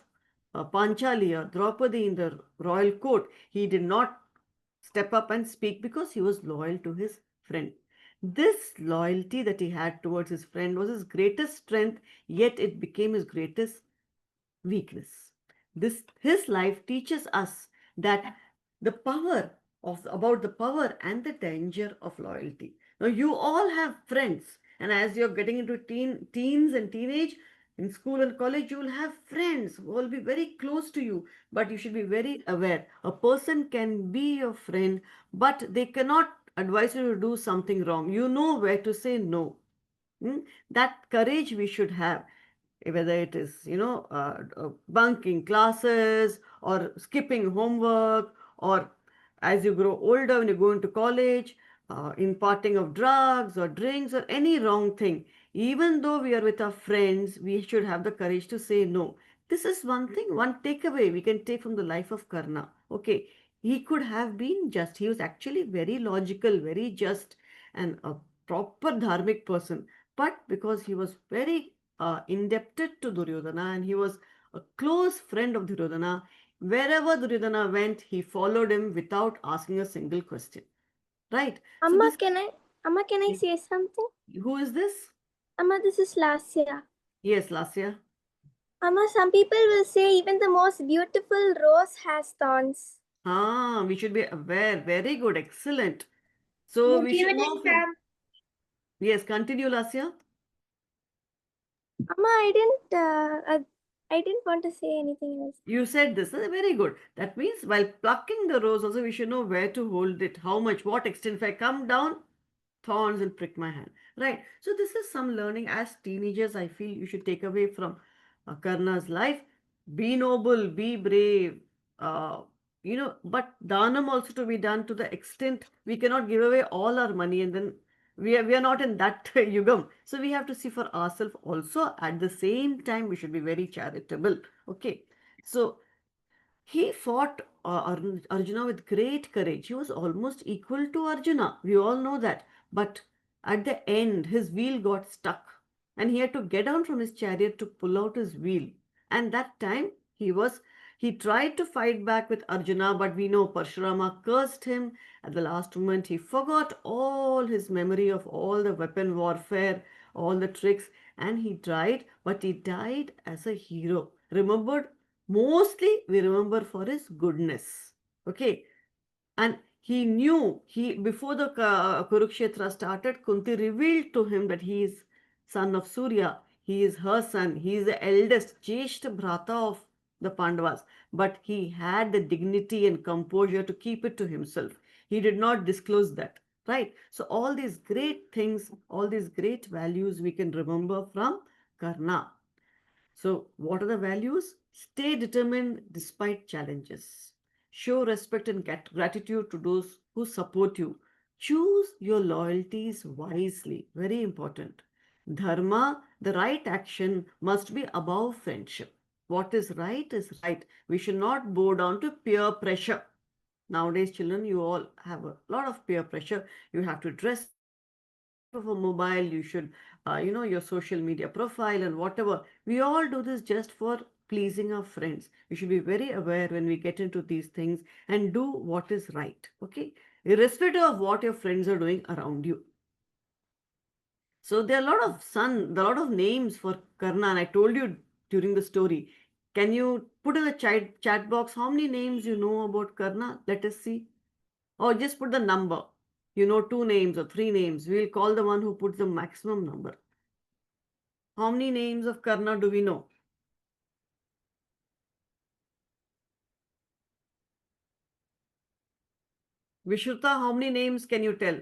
Panchali or Draupadi in the royal court, he did not step up and speak because he was loyal to his friend. This loyalty that he had towards his friend was his greatest strength, yet it became his greatest weakness. His life teaches us that the power about the power and the danger of loyalty. Now you all have friends, and as you're getting into teens and teenage, in school and college, you will have friends who will be very close to you, but you should be very aware. A person can be your friend, but they cannot advise you to do something wrong. You know where to say no. That courage we should have, whether it is bunking classes or skipping homework, or as you grow older when you go into college, imparting of drugs or drinks or any wrong thing. Even though we are with our friends, we should have the courage to say no. This is one thing, one takeaway we can take from the life of Karna. Okay, he could have been just, he was actually very logical, very just, and a proper dharmic person, but because he was very indebted to Duryodhana and he was a close friend of Duryodhana, wherever Duryodhana went, he followed him without asking a single question. Right? Amma, can I say something? Who is this? Amma, this is Lasya. Yes, Lasya. Amma, some people will say even the most beautiful rose has thorns. We should be aware. Very good. Excellent. So we should know. Yes, continue, Lasya. Amma, I didn't want to say anything else. You said this. Very good. That means while plucking the rose also, we should know where to hold it, how much, what extent. If I come down, thorns will prick my hand. Right. So this is some learning as teenagers, I feel you should take away from Karna's life. Be noble, be brave, but dhanam also to be done to the extent we cannot give away all our money and then we are not in that yugam. So we have to see for ourselves also. At the same time, we should be very charitable. Okay. So he fought Arjuna with great courage. He was almost equal to Arjuna. We all know that. But at the end, his wheel got stuck and he had to get down from his chariot to pull out his wheel. And that time he tried to fight back with Arjuna, but we know Parshurama cursed him. At the last moment, he forgot all his memory of all the weapon warfare, all the tricks, and he died, but he died as a hero. Remembered, mostly we remember for his goodness. Okay. And he knew, before the Kurukshetra started, Kunti revealed to him that he is son of Surya. He is her son. He is the eldest, Jeshta Bhrata of the Pandavas. But he had the dignity and composure to keep it to himself. He did not disclose that. Right? So all these great things, all these great values we can remember from Karna. So what are the values? Stay determined despite challenges. Show respect and gratitude to those who support you. Choose your loyalties wisely. Very important. Dharma, the right action, must be above friendship. What is right is right. We should not bow down to peer pressure. Nowadays, children, you all have a lot of peer pressure. You have to dress of a mobile, you should, your social media profile and whatever. We all do this just for pleasing our friends. We should be very aware when we get into these things and do what is right. Okay, irrespective of what your friends are doing around you. So there are a lot of names for Karna, and I told you during the story. Can you put in the chat box how many names you know about Karna? Let us see. Or just put the number. You know 2 names or 3 names. We'll call the one who puts the maximum number. How many names of Karna do we know? Vishruta, how many names can you tell?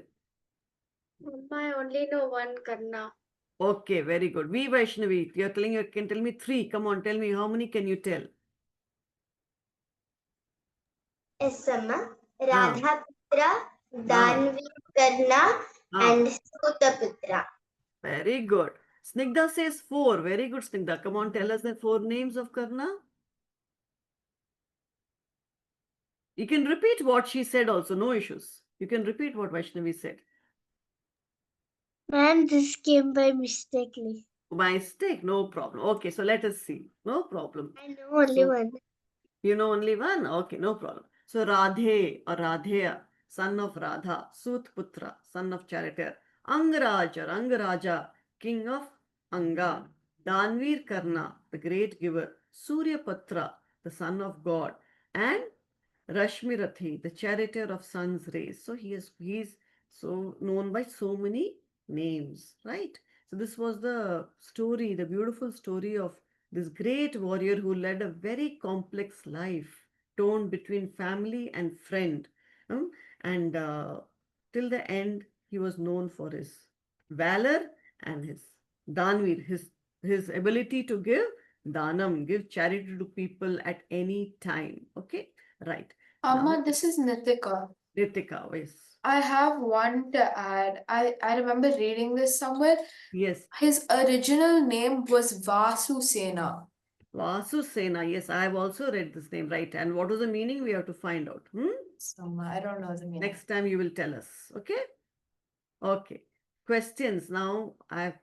I only know one Karna. Okay, very good. V Vaishnavi, you're telling you can tell me 3. Come on, tell me how many can you tell? Yes, Amma. Radhaputra, Danvi Karna, and Sutaputra. Very good. Snigdha says 4. Very good, Snigdha. Come on, tell us the 4 names of Karna. You can repeat what she said also, no issues. You can repeat what Vaishnavi said. Ma'am, this came by mistakenly. Mistake, no problem. Okay, so let us see. No problem. I know only one. You know only one? Okay, no problem. So Radhe or Radheya, son of Radha, Sutputra, son of charioteer, Angaraja, king of Anga, Danvir Karna, the great giver, Suryapatra, the son of God, and Rashmirathi, the charioteer of sun's rays. So he is so known by so many names, right? So this was the story, the beautiful story of this great warrior who led a very complex life, torn between family and friend. And till the end, he was known for his valor and his danvir, his ability to give danam, give charity to people at any time. Okay, right. Amma, this is Nitika. Nitika, yes. I have one to add. I remember reading this somewhere. Yes. His original name was Vasu Sena. Vasu Sena, yes, I have also read this name, right? And what was the meaning? We have to find out. I don't know the meaning. Next time you will tell us, okay? Okay. Questions. Now I've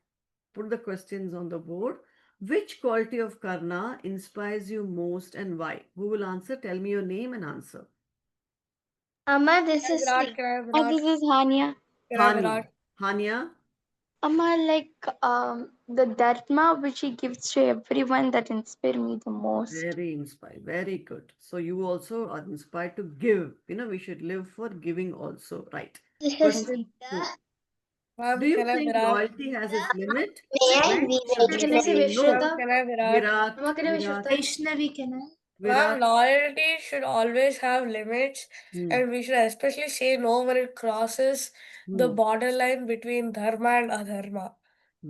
put the questions on the board. Which quality of Karna inspires you most and why? Who will answer? Tell me your name and answer. Amma, this is This is Hania. Hania. Amma, like the dharma which he gives to everyone that inspire me the most. Very inspired. Very good. So you also are inspired to give. We should live for giving also, right? Question 2. Do you think loyalty has its limit? Can I say Vishruta? Virat. Vaishnavi, can I? Ma'am, loyalty should always have limits, and we should especially say no when it crosses the borderline between dharma and adharma.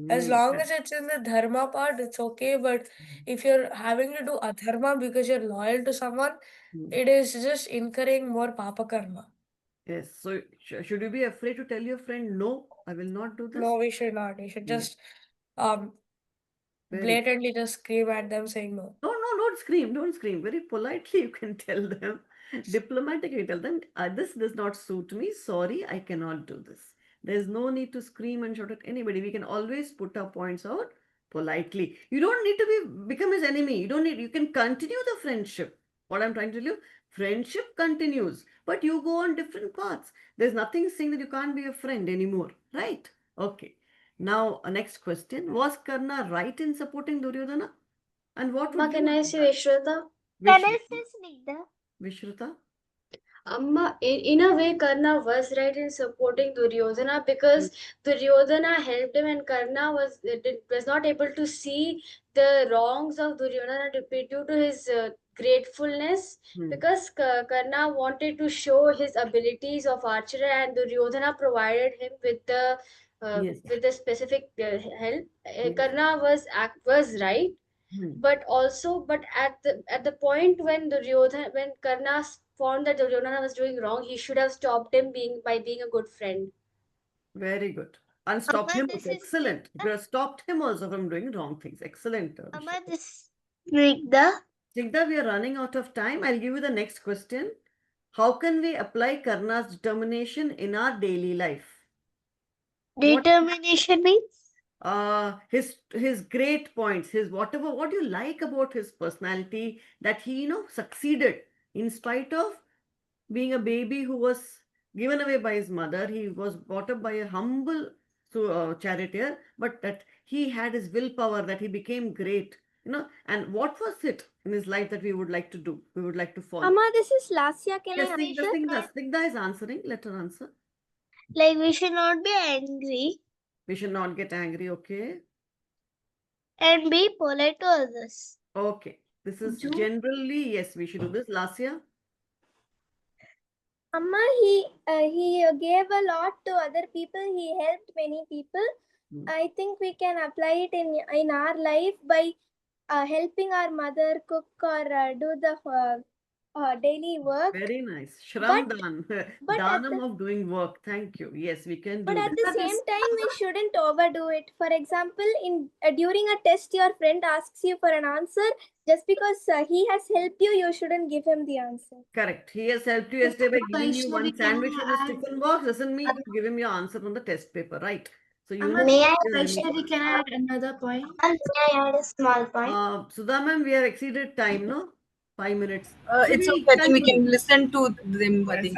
As long as it's in the dharma part, it's okay. But if you're having to do adharma because you're loyal to someone, it is just incurring more papa karma. Yes. So should you be afraid to tell your friend, no, I will not do this? No, we should not. We should just blatantly just scream at them saying no. No, don't scream, don't scream. Very politely you can tell them, diplomatically tell them, this does not suit me. Sorry, I cannot do this. There's no need to scream and shout at anybody. We can always put our points out politely. You don't need to become his enemy. You can continue the friendship. What I'm trying to tell you, friendship continues, but you go on different paths. There's nothing saying that you can't be a friend anymore, right? Okay. Now, next question. Was Karna right in supporting Duryodhana? And what would can you I do? say Vishruta? Can I say Snigdha? Vishruta? Amma, in a way, Karna was right in supporting Duryodhana because Duryodhana helped him, and Karna was not able to see the wrongs of Duryodhana due to his gratefulness. Because Karna wanted to show his abilities of archery, and Duryodhana provided him with the specific help. Karna was right. But at the point when Karna found that Duryodhana was doing wrong, he should have stopped him by being a good friend. Very good. And stopped him. Excellent. You have stopped him also from doing wrong things. Excellent. This Snigdha. Snigdha, we are running out of time. I'll give you the next question. How can we apply Karna's determination in our daily life? Determination means? His great points, what you like about his personality, that he succeeded in spite of being a baby who was given away by his mother. He was brought up by a humble charioteer, but that he had his willpower, that he became great. And what was it in his life that we would like to do? We would like to follow. Amma, this is Lasya. Can Yes, I answer? Snigdha is answering. Let her answer. Like we should not be angry. We should not get angry, okay? And be polite to others. Okay. This is generally, yes, we should do this. Lasya? Amma, he gave a lot to other people. He helped many people. I think we can apply it in our life by helping our mother cook or do the daily work. Very nice. Shramdan. Danam of doing work. Thank you. Yes, we can do But at this. the same time, we shouldn't overdo it. For example, during a test, your friend asks you for an answer. Just because he has helped you, you shouldn't give him the answer. Correct. He has helped you yesterday by giving you one sandwich from his tiffin box. Doesn't mean you give him your answer on the test paper, right? So you Vaishnavi, can I add another point? May I add a small point? Sudha ma'am, we have exceeded time, no? 5 minutes. It's okay. I think we can listen to them. Many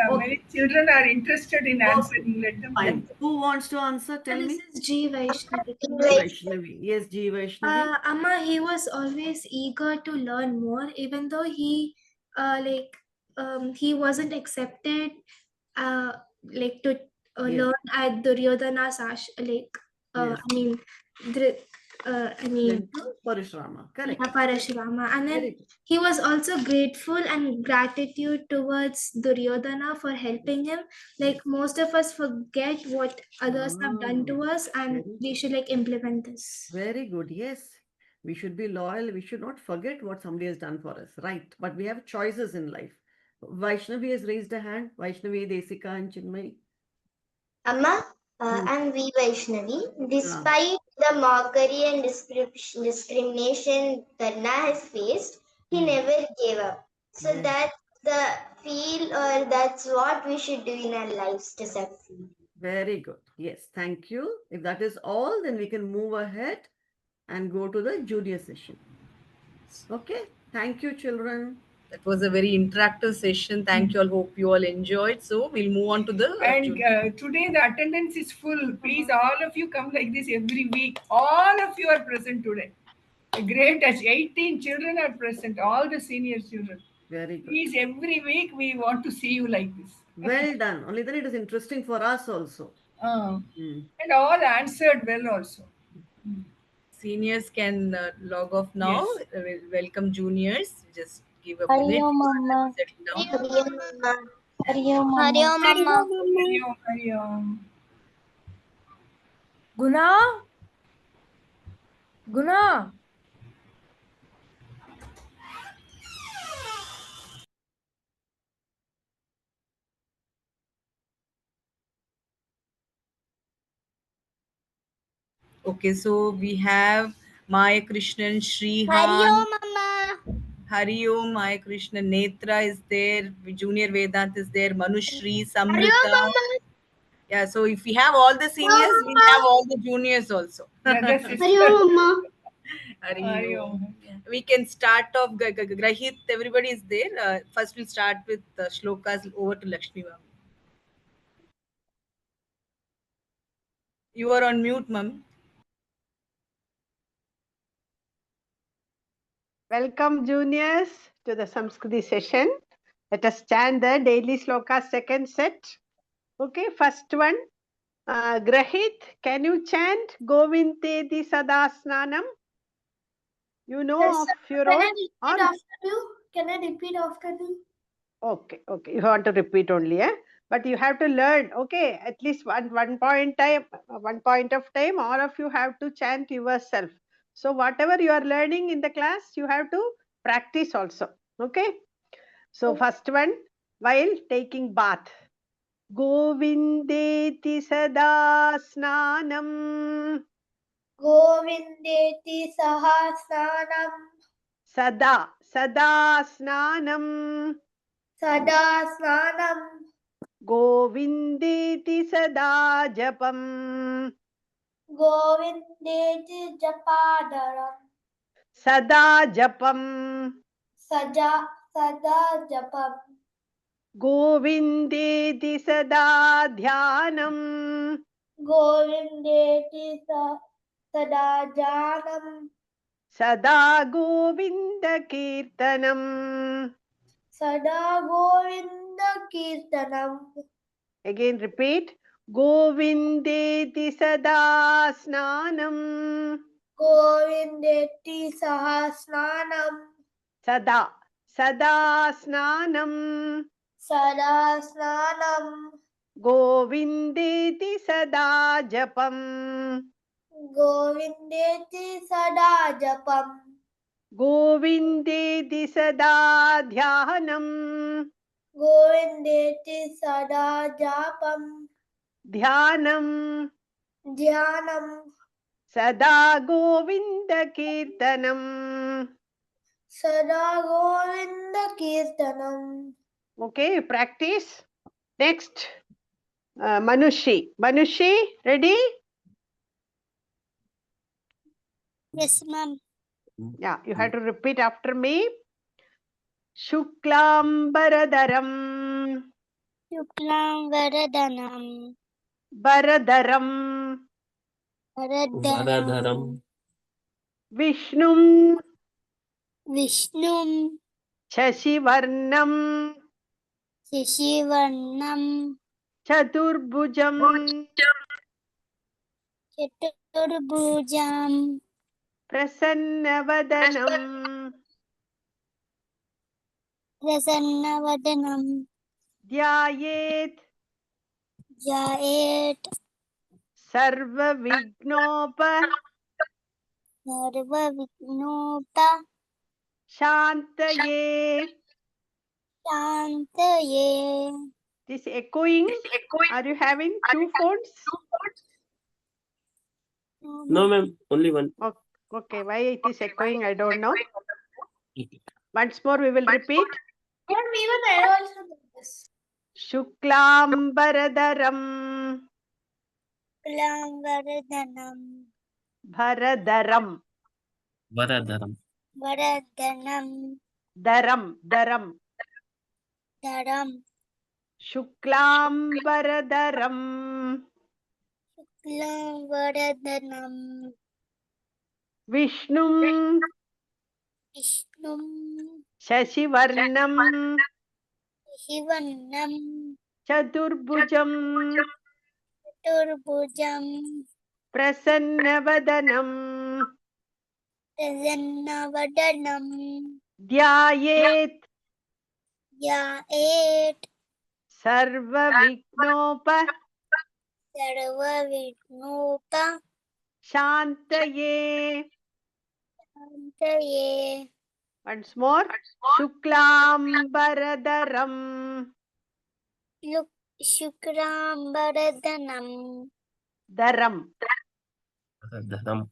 children are interested in answering. Let them. Fine. Who wants to answer? Tell me. This is G. Vaishnavi. Vaishnavi. Yes, G. Vaishnavi. Amma, he was always eager to learn more, even though he wasn't accepted to learn at Duryodhana's Parashrama. Correct. Parashrama. And then he was also grateful and gratitude towards Duryodhana for helping him. Like most of us forget what others have done to us, and we should implement this. Very good. Yes. We should be loyal. We should not forget what somebody has done for us. Right. But we have choices in life. Vaishnavi has raised a hand. Vaishnavi, Desika and Chinmay. Amma, I'm V. Vaishnavi. Despite the mockery and discrimination Karna has faced, he never gave up. So that's that's what we should do in our lives to succeed. Very good. Yes, thank you. If that is all, then we can move ahead and go to the junior session. Okay. Thank you, children. That was a very interactive session. Thank you all. Hope you all enjoyed. So we'll move on to the... And today the attendance is full. Please, all of you come like this every week. All of you are present today. A great touch. 18 children are present. All the senior children. Very good. Please, every week we want to see you like this. Well done. Only then it is interesting for us also. And all answered well also. Seniors can log off now. Yes. Welcome juniors. Just give a Hari minute. Om, Mama. Hari Om, Mama. Hari Om. Guna. Okay, so we have Maya Krishnan, Shrihan. Hari Om, Mama. Hari Om, Maya Krishna, Netra is there, Junior Vedant is there, Manushri, Hari Om, Samrita. Mama. Yeah, so if we have all the seniors, we have all the juniors also. Hari Om, Mama. Hari Om. We can start off. Grahit, everybody is there. First, we'll start with shlokas. Over to Lakshmi Ma'am. You are on mute, Ma'am. Welcome, juniors, to the Samskriti session. Let us chant the daily slokas second set. Okay, first one. Grahit, can you chant Govindeti Sadasnanam? You know Yes, of sir. your Can own? I repeat after you? Can I repeat after you? Okay, okay. You want to repeat only, eh? But you have to learn, okay? At least one point of time, all of you have to chant yourself. So whatever you are learning in the class, you have to practice also. Okay? So first one, while taking bath. Govindeti sada snanam. Govindeti sahasranam. Sada snanam. Sada snanam. Govindeti sada japam. Govindeti japadaram. Sada japam. Sada japam. Govindeti sada dhyanam. Govindeti sada janam. Sada govinda kirtanam. Sada govinda kirtanam. Again repeat. Govindeti sada snanam. Govindeti sahasranam. Sada snanam. Sada snanam. Govindeti sada japam. Govindeti sada japam. Govindeti sada dhyanam. Govindeti sada japam. Dhyanam. Sada govinda kirtanam. Sada govinda kirtanam. Okay, practice. Next, Manushi. Manushi, ready? Yes, ma'am. Yeah, you have to repeat after me. Shuklam Baradaram. Shuklam Varadanam. Baradaram. Varadharam. Vishnum. Vishnum. Shashivarnam. Shishivarnam. Chaturbhujam. Chaturbhujam. Prasannavadanam. Prasannavadanam. Dhyayet. Jayet. Sarva Vignopa. Sarva Vignopa. Shantaye. Shantaye. This echoing. Are you having two phones? No, ma'am. Only one. Okay, why it is echoing, I don't know. Once more, we will repeat. Even I also do this. Shuklam Baradaram. Shuklam Varadanam. Bharadaram. Varadaram. Varadanam. Daram. Dharam. Shuklam Baradaram. Shuklam Varadanam. Vishnum. Vishnum. Shashivarnam. Shivanam. Chaturbhujam. Chaturbhujam. Prasannavadanam. Prasannavadanam. Dhyayet. Jayet. Sarva Vignopa. Sarva Vignopa. Shantaye. Shantaye. Once more. Shuklam Baradaram. Shukram Varadanam. Daram. Varadaram.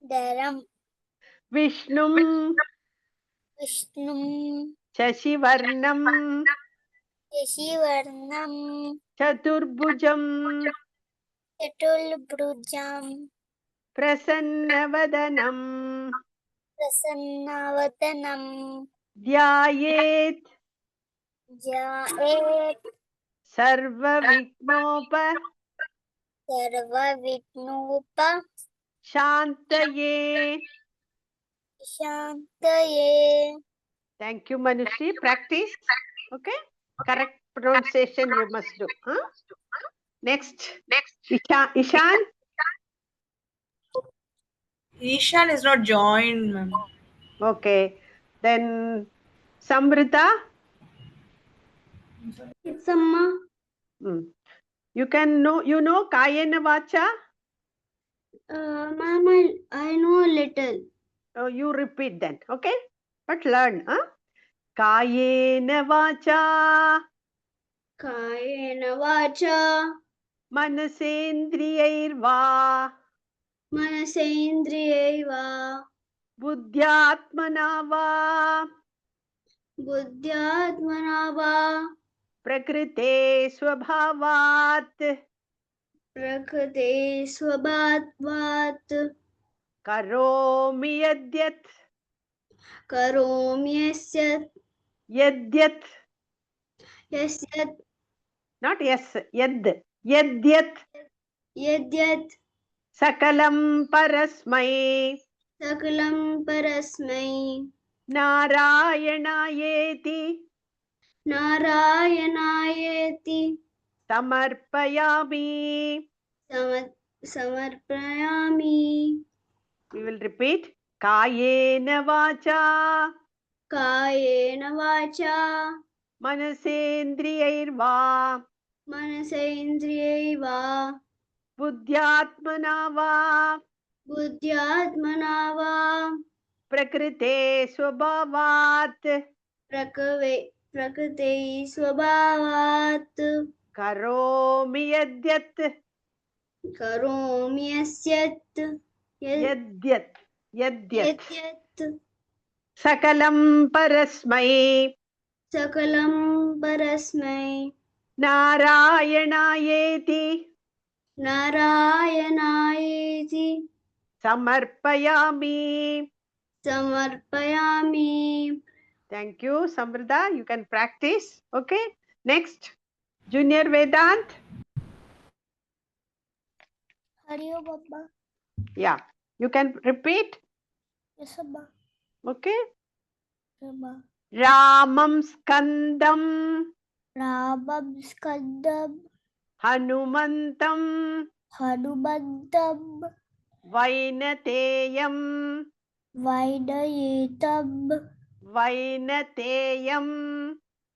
Dharam. Vishnum. Vishnum Shashivarnam Yashivarnam Chaturbhujam Chatulbrujam Prasanavadanam Prasannavathanam Dhyayet Jaet Sarva Vignopa Sarva Vignopa Shantaye. Shantaye. Thank you, Manushree. Practice. Okay. Correct pronunciation you must do. Huh? Next. Ishan. Ishan is not joined, ma'am. Okay. Then Samrita. It's Amma. You know Kayena Vacha? Ma'am, I know a little. Oh, you repeat then. Okay. But learn. Huh? Kayena Vacha. Kayena vacha Manasendriyairva. Manasendriyaiva Buddhyatmana va. Buddhyatmana va Prakrite swabhavat. Prakrite swabhatvat Karomi yadyat. Karomi yasyat Yadyat. Yasyat Not yes. Yad. Yadyat. Yadyat Sakalam parasmai. Sakalam parasmai Narayanayeti. Narayanayeti Samarpayami. Samarpayami We will repeat. Kayena vacha. Kayena vacha Manasendriyairva. Manasendriyaiva Buddhyatmana va. Buddhyatmana va Prakrite swabhavat. Prakrite swabhavat Karomi yadyat. Karomi yasyat Yadyat. Yadyat. Yadyat Sakalam parasmai. Sakalam parasmai Narayanayeti. Narayanayeti Samarpayami. Samarpayami. Thank you, Samrita. You can practice. Okay. Next. Junior Vedant. Hariyo Baba. Yeah. You can repeat. Yes, Baba. Okay. Baba. Ramam Skandam. Ramam Skandam. Hanumantam. Hanumantam. Vainateyam. Vainayetam. Vainateyam.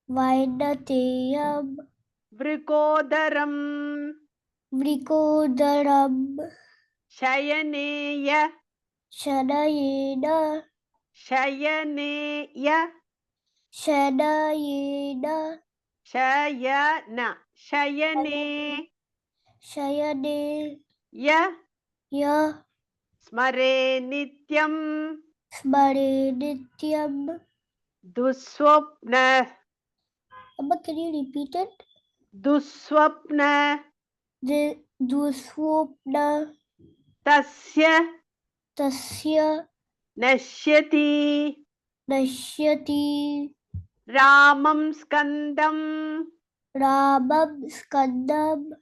Vainateyam. Vrikodaram. Vrikodaram. Shayaneya. Shanayena. Shayaneya. Shanayena. Shayana. Shayane. Shayane. Ya. Ya. Smare nityam. Smare nityam. Duswapna. Amma, can you repeat it? Duswapna. Duswapna. Tasya. Tasya. Nashyati. Nashyati. Ramam skandam. Ramam skandam.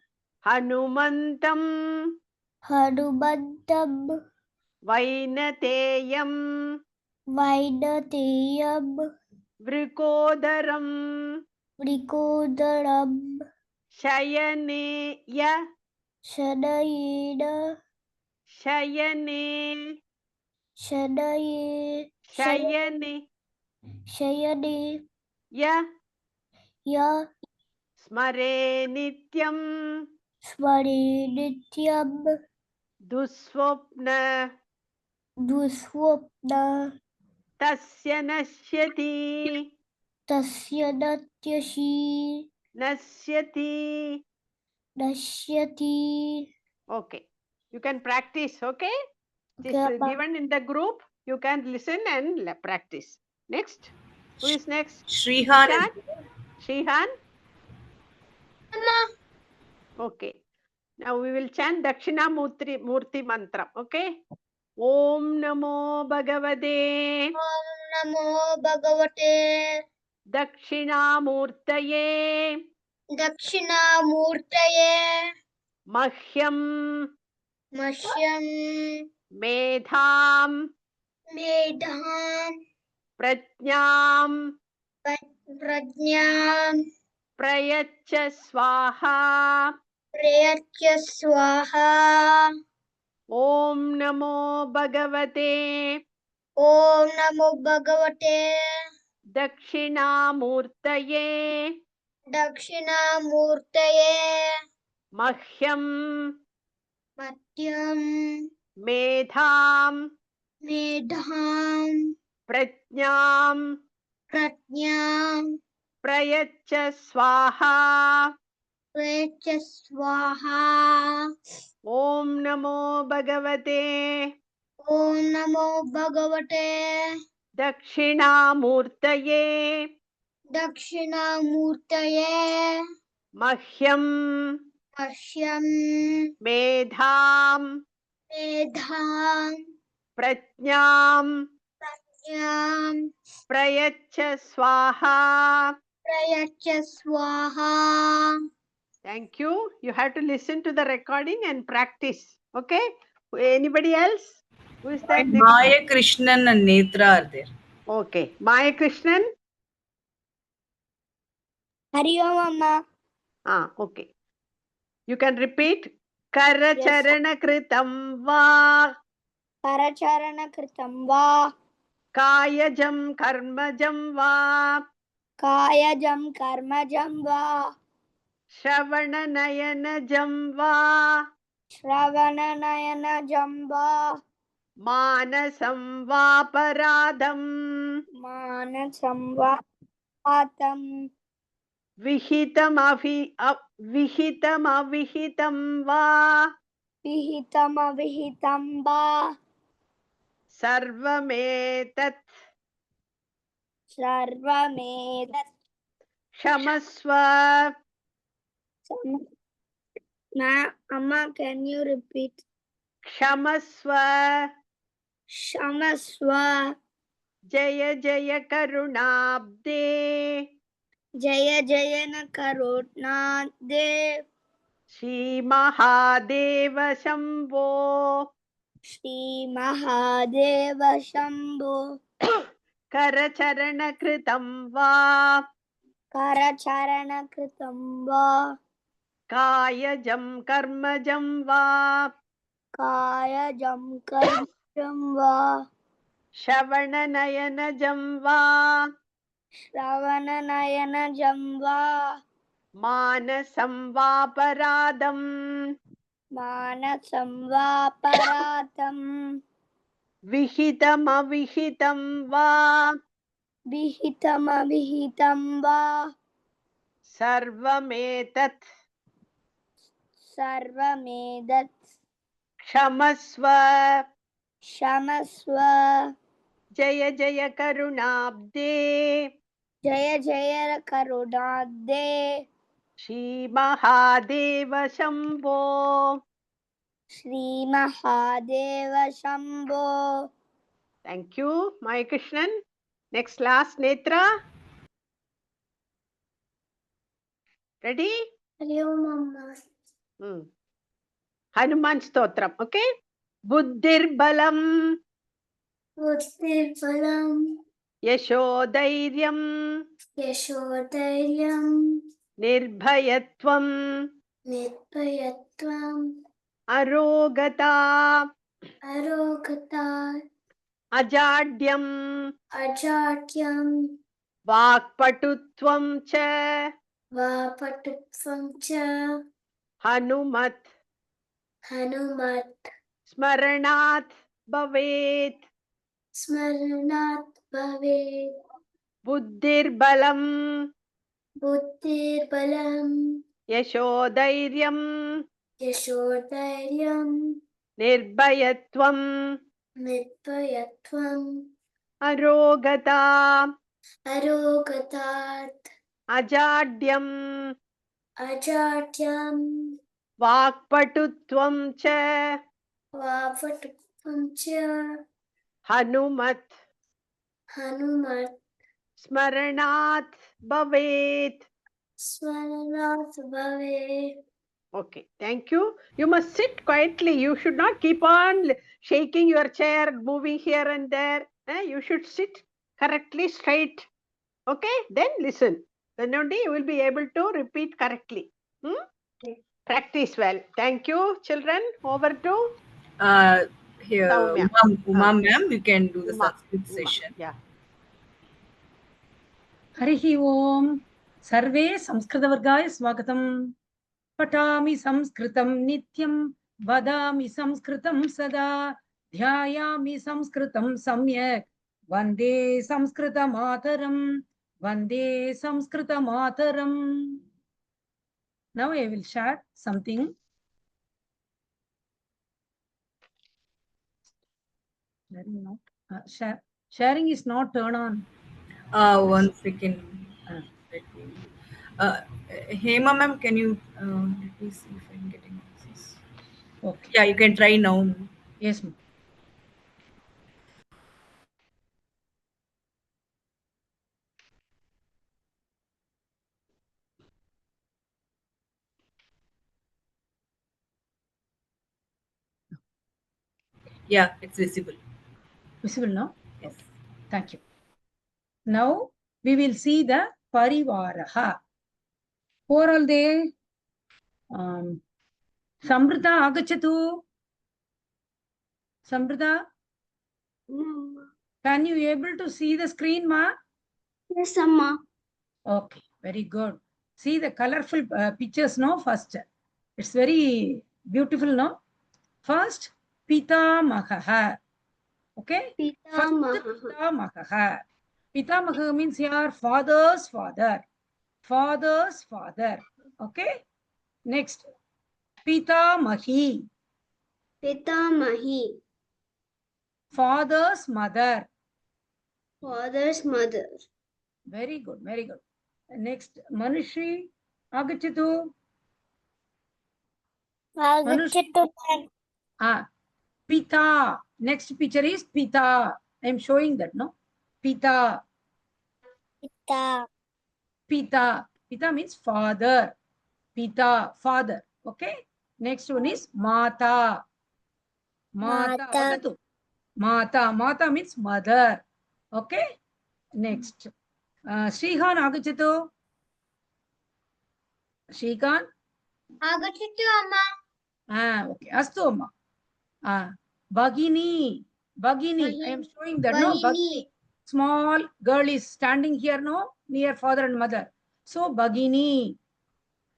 Hanumantam. Hanumantam. Vainateyam. Vainateyam. Vrikodaram. Vrikodaram. Shayaneya. Shanayena. Shayane. Shanaye. Shayane. Shayane. Ya. Ya. Smare nityam. Smare nityam. Duswapna. Duswapna. Tasya nashyati. Tasya natyashi. Nashyati. Nashyati. Okay. You can practice. Okay. It is Okay, Appa. given in the group. You can listen and practice. Next. Who is next? Shrihan. Shrihan? Okay. Now we will chant Dakshina Murti mantra. Okay. Om Namo Bhagavate. Om Namo Bhagavate Dakshinamurtaye Dakshinamurtaye Mahyam Mashyam Medham Medham Prajnam Prajnam Prayachya Swaha. Prayachya Swaha. Om Namo Bhagavate Om Namo Bhagavate Dakshinamurtaye Dakshinamurtaye Mahyam Madhyam Medham Medham Prajnam Prajnam Prayachya Swaha. Prayachya Swaha. Om Namo Bhagavate Om Namo Bhagavate Dakshinamurtaye Dakshinamurtaye Mahyam Mashyam Medham Medham Prajnam Prajnam Prayachya Swaha. Prayachya Swaha. Thank you. You have to listen to the recording and practice. Okay? Anybody else? Who is that? Next? Maya Krishnan and Netra are there. Okay. Maya Krishnan? Hari Om Amma. Okay. You can repeat. Karacharana kritam va. Karacharana kritam va. Kayajam karmajam va. Kayajam karmajam va. Shravana nayana jamba. Shravana nayana jamba. Manasam vaparadam. Manasam vapatam. Vihitam avihitam va. Vihitam avihitam va. Sarvametat. Sarvametat. Kshamasva. Amma, can you repeat? Kshamasva. Shamaswa. Jaya Jaya Karunabde. Jaya Jayana Karunade. Shri Mahadeva Shambho. Shri Mahadeva Shambho. Karacharana kritam va. Karacharana kritam va. Kayajam karmajam va. Kayajam karmajam va. Shravana nayana jamba. Shravana nayana jamba. Manasam vaparadam. Manasam vaparadam. Vihitam avihitam va. Vihitam avihitam va. Sarvametat. Sarvamedat. Kshamasva. Shamaswa. Jaya Jaya Karunabde. Jaya Jaya Karunade. Shri Mahadeva Shambho. Shri Mahadeva Shambho. Thank you, Maya Krishnan. Next class, Netra. Ready? Hari Om Amma. Hanuman Stotram, okay? Buddhir Balam. Buddhir Balam. Yashodairyam. Yashodairyam. Nirbhayatvam. Nirbhayatvam. Arogata. Arogata. Ajadyam. Ajadyam. Vakpatutvam cha. Vapatutvam cha. Hanumat. Hanumat. Smaranat bhavet. Smaranat bhavet. Buddhir balam. Buddhir balam. Yashodairyam. Yashodairyam. Nirbhayatvam. Nirbhayatvam. Arogata. Arogatat. Ajadyam. Ajadyam. Vakpatutvam cha. Vavatvam cha. Hanumat. Hanumat. Smaranat bhavet. Smaranat bhavet. Okay, thank you. You must sit quietly. You should not keep on shaking your chair, moving here and there. You should sit correctly, straight. Okay, then listen. Then only you will be able to repeat correctly. Practice well. Thank you, children. Over to Here, Soumya. Uma ma'am, you can do the Uma. Sanskrit session. Yeah. हरिः ओम् सर्वे संस्कृतवर्गाय स्वागतम् पठामि संस्कृतं नित्यं वदामि संस्कृतं सदा ध्यायामि संस्कृतं सम्यक् वन्दे संस्कृतमातरम् वन्दे संस्कृतमातरम् Now I will share something. Sharing is not turned on. 1 second. Hema ma'am, can you let me see if I'm getting access? Okay. Yeah, you can try now. Yes, ma'am. Yeah, it's visible. Visible now? Yes. Okay. Thank you. Now we will see the Parivaraha. Who are all there? Samrita agachatu. Samrita? Can you able to see the screen, ma? Yes, Amma. Okay, very good. See the colorful pictures, no? First. It's very beautiful, no? First, Pitamaha. Okay? Pitamaha. Pitamaha means here father's father. Father's father. Okay? Next, Pitamahi. Pitamahi. Father's mother. Father's mother. Very good, very good. Next, Manushi. Agachatu. Agachatu. Pita. Next picture is Pita. I am showing that, no? Pita. Pita. Pita. Pita means father. Pita, father. Okay? Next one is Mata. Mata. Mata. Mata means mother. Okay? Next. Srihan agachatu. Srihan? Agachatu, Amma. Okay. Astu, Amma. Bhagini. Bhagini. I am showing that, no? Bhagini. Small girl is standing here, no? Near father and mother. So, Bhagini.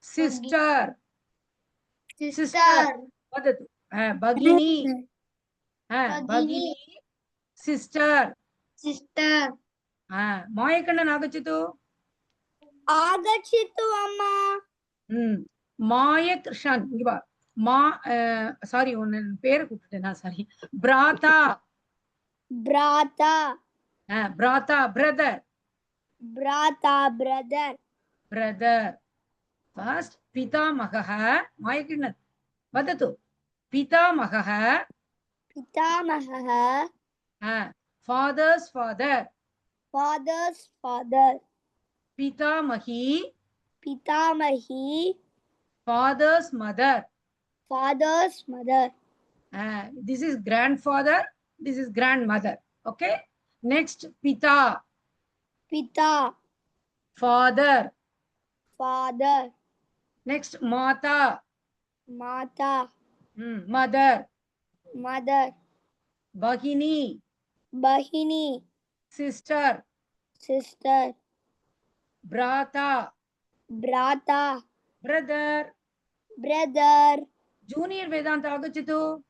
Sister. Sister. Bhagini. Bhagini. Sister. Sister. Mayakandan agachatu. Agachatu, Amma. Mayakrishan. Sorry, sorry. Brata. Brata. Brata, brother. Brata, brother. Brother. First, Pitamaha. Mayakandan. Vadatu. Pitamaha. Pitamaha. Father's father. Father's father. Pitamahi. Pitamahi. Father's mother. Father's mother. This is grandfather. This is grandmother. Okay. Next, Pita. Pita. Father. Father. Next, Mata. Mata. Mother. Mother. Bhagini. Bahini. Sister. Sister. Brata. Brata. Brother. Brother. Junior Vedanta agachatu.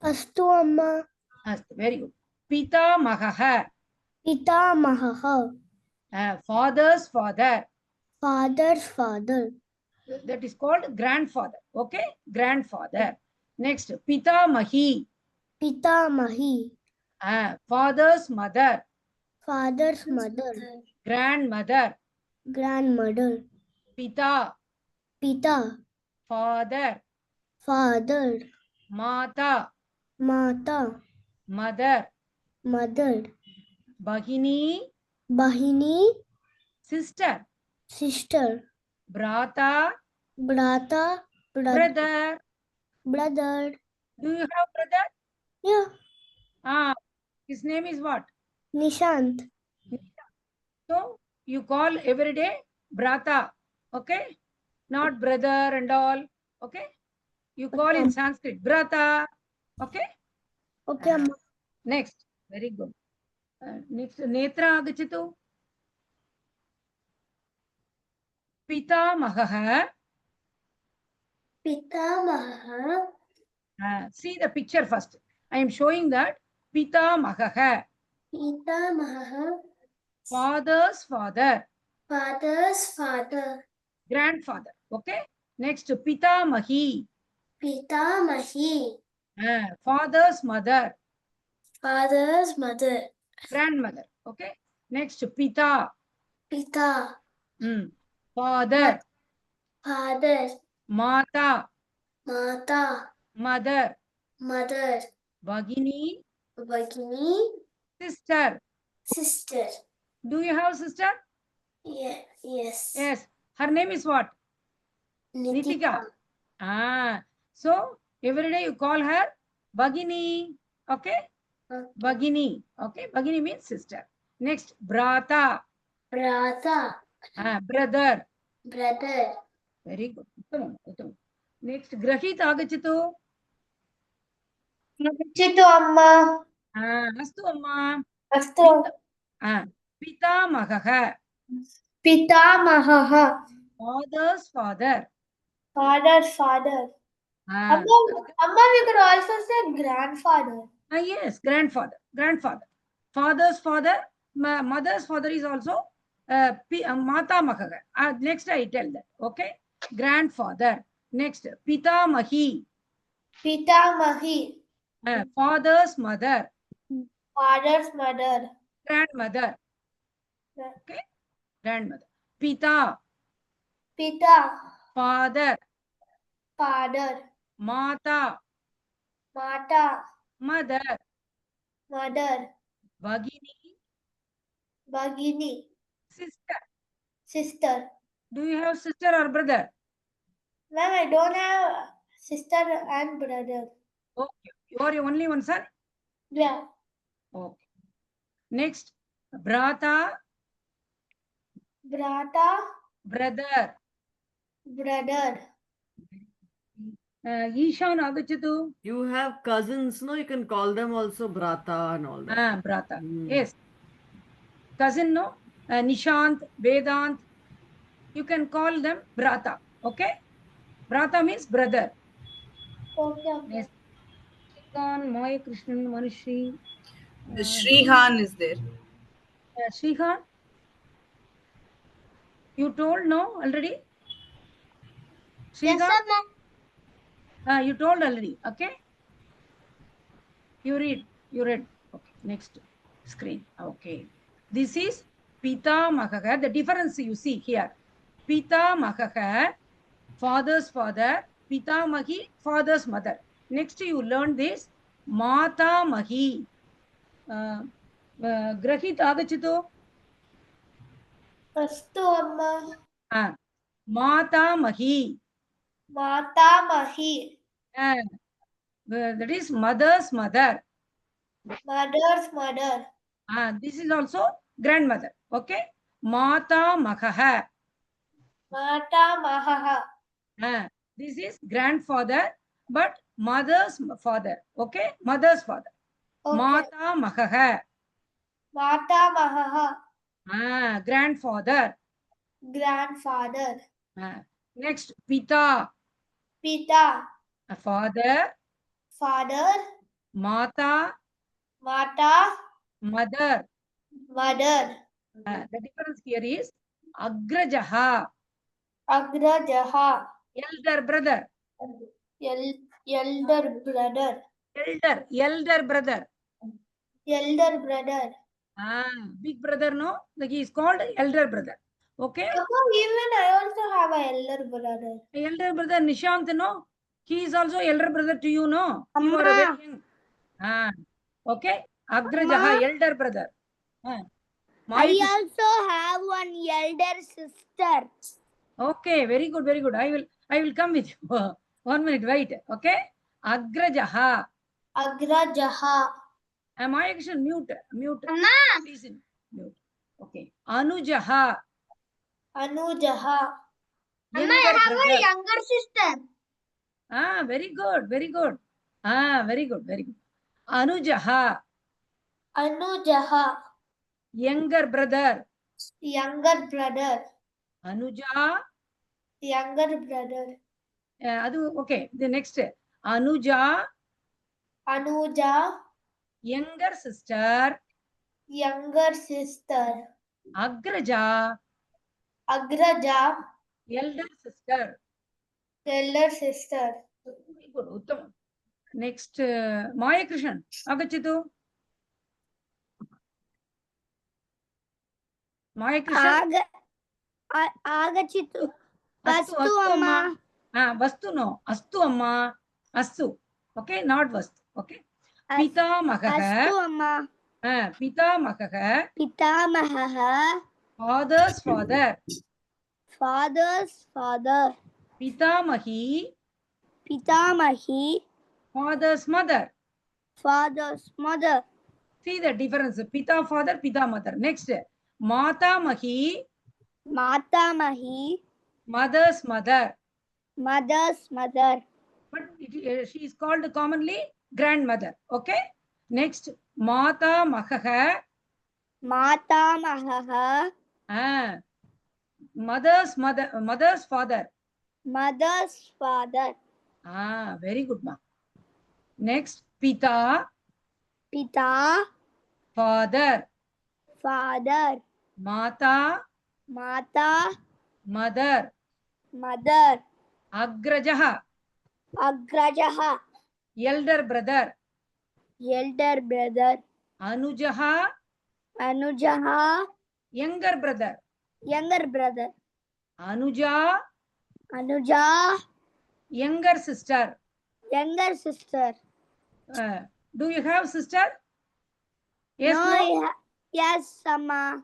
Astu, Amma. Astu. Very good. Pitamaha. Pitamaha. Father's father. Father's father. That is called grandfather. Okay? Grandfather. Next, Pitamahi. Pitamahi. Father's mother. Father's mother. Grandmother. Grandmother. Pita. Pita. Father. Father. Mata. Mata. Mother. Mother. Bahini. Bahini. Sister. Sister. Brata. Brata. Brother. Brother. Do you have brother? Yeah. His name is what? Nishant. So you call every day Brata. Okay? Not brother and all. Okay? You call in Sanskrit Brata. Okay? Okay, Amma. Next. Very good. Next. Netra agachatu. Pitamaha. Pitamaha. See the picture first. I am showing that Pitamaha. Pitamaha. Father's father. Father's father. Grandfather. Okay? Next, Pitamahi. Pitamahi. Father's mother. Father's mother. Grandmother. Okay? Next, Pita. Pita. Father. Father. Mata. Mata. Mother. Mother. Bhagini. Bhagini. Sister. Sister. Do you have sister? Yeah. Yes. Yes. Her name is what? Nitika. So every day you call her Bhagini. Okay? Bhagini. Okay? Bhagini means sister. Next, Brata. Brata. Brother. Brother. Very good. Uttamam. Next, Grahit agachatu. Agachatu, Amma. Astu, Amma. Astu. Pitamaha. Pitamaha. Father's father. Father's father. Amma, we could also say grandfather. Yes, grandfather. Grandfather. Father's father. Mother's father is also Mata Makaga. Next I tell that. Okay. Grandfather. Next, Pitamahi. Pitamahi. Father's mother. Father's mother. Grandmother. Okay. Grandmother. Pita. Pita. Father. Father. Mata. Mata. Mother. Mother. Bhagini. Bhagini. Sister. Sister. Do you have sister or brother? Ma'am, I don't have sister and brother. Okay. You are your only one son? Yeah. Okay. Next, Brata. Brata. Brother. Brother. Ishan agachatu. You have cousins, no? You can call them also Brata and all that. Brata. Yes. Cousin, no? Nishant, Vedant. You can call them Brata. Okay? Brata means brother. Okay. Yes. Srikan, Moy, Krishnan, Manushri. Shrihan is there. Shrihan? You told no already? Shrihan? Yes, sir, You told already. Okay? You read. Okay. Next screen. Okay. This is Pitamaha. The difference you see here. Pitamaha, father's father. Pitamahi, father's mother. Next you learn this. Matamahi. Grahit agachito. Astu, Amma. Matamahi. Matamahi. That is mother's mother. Mother's mother. This is also grandmother. Okay? Matamaha. Matamaha. This is grandfather, but mother's father. Okay? Mother's father. Okay. Matamaha. Matamaha. Grandfather. Grandfather. Next, Pita. Pita. Father. Father. Mata. Mata. Mother. Mother. The difference here is Agrajaha. Agrajaha. Elder brother. Elder brother. Elder brother. Elder brother. Big brother, no? Like he is called elder brother. Okay? Even I also have an elder brother. Elder brother Nishant, no? He is also elder brother to you, no? You are very young. Okay? Agrajaha, elder brother. I Mayuki. also have one elder sister. Okay, very good, very good. I will come with you. 1 minute, wait. Okay? Agrajaha. Agrajaha. Mayakishan, mute. Amma. Please mute. Okay. Anujaha. Anujaha. Younger Amma, I have brother. a younger sister. Very good, very good. Very good, very good. Anujaha. Anujaha. Younger brother. Younger brother. Anuja. Younger brother. Okay, the next. Anuja. Anuja. Younger sister. Younger sister. Agraja. Agraja. Elder sister. Elder sister. Very good, Uttam. Next, Maya Krishnan. Agachitu. Maya Krishnan. Agachitu. Vastu amma. Vastu no. Astu amma. Astu. Okay, not vastu. Okay. Pitamahaha. Astu amma. Pitamahaha. Pitamahaha. Father's father. Father's father. Pitamahi. Pitamahi. Father's mother. Father's mother. See the difference. Pita father, Pita mother. Next. Matamahi. Matamahi. Mother's mother. Mother's mother. But she is called commonly grandmother. Okay. Next. Matamahaha. Matamahaha. Mother's father. Mother's father. Very good, ma. Next, Pita. Pita. Father. Father. Mata. Mata. Mother. Mother. Agrajaha. Agrajaha. Elder brother. Elder brother. Anujaha. Anujaha. Younger brother. Younger brother. Anuja. Anuja. Younger sister. Younger sister. Do you have sister? Yes, no? Yes, Amma.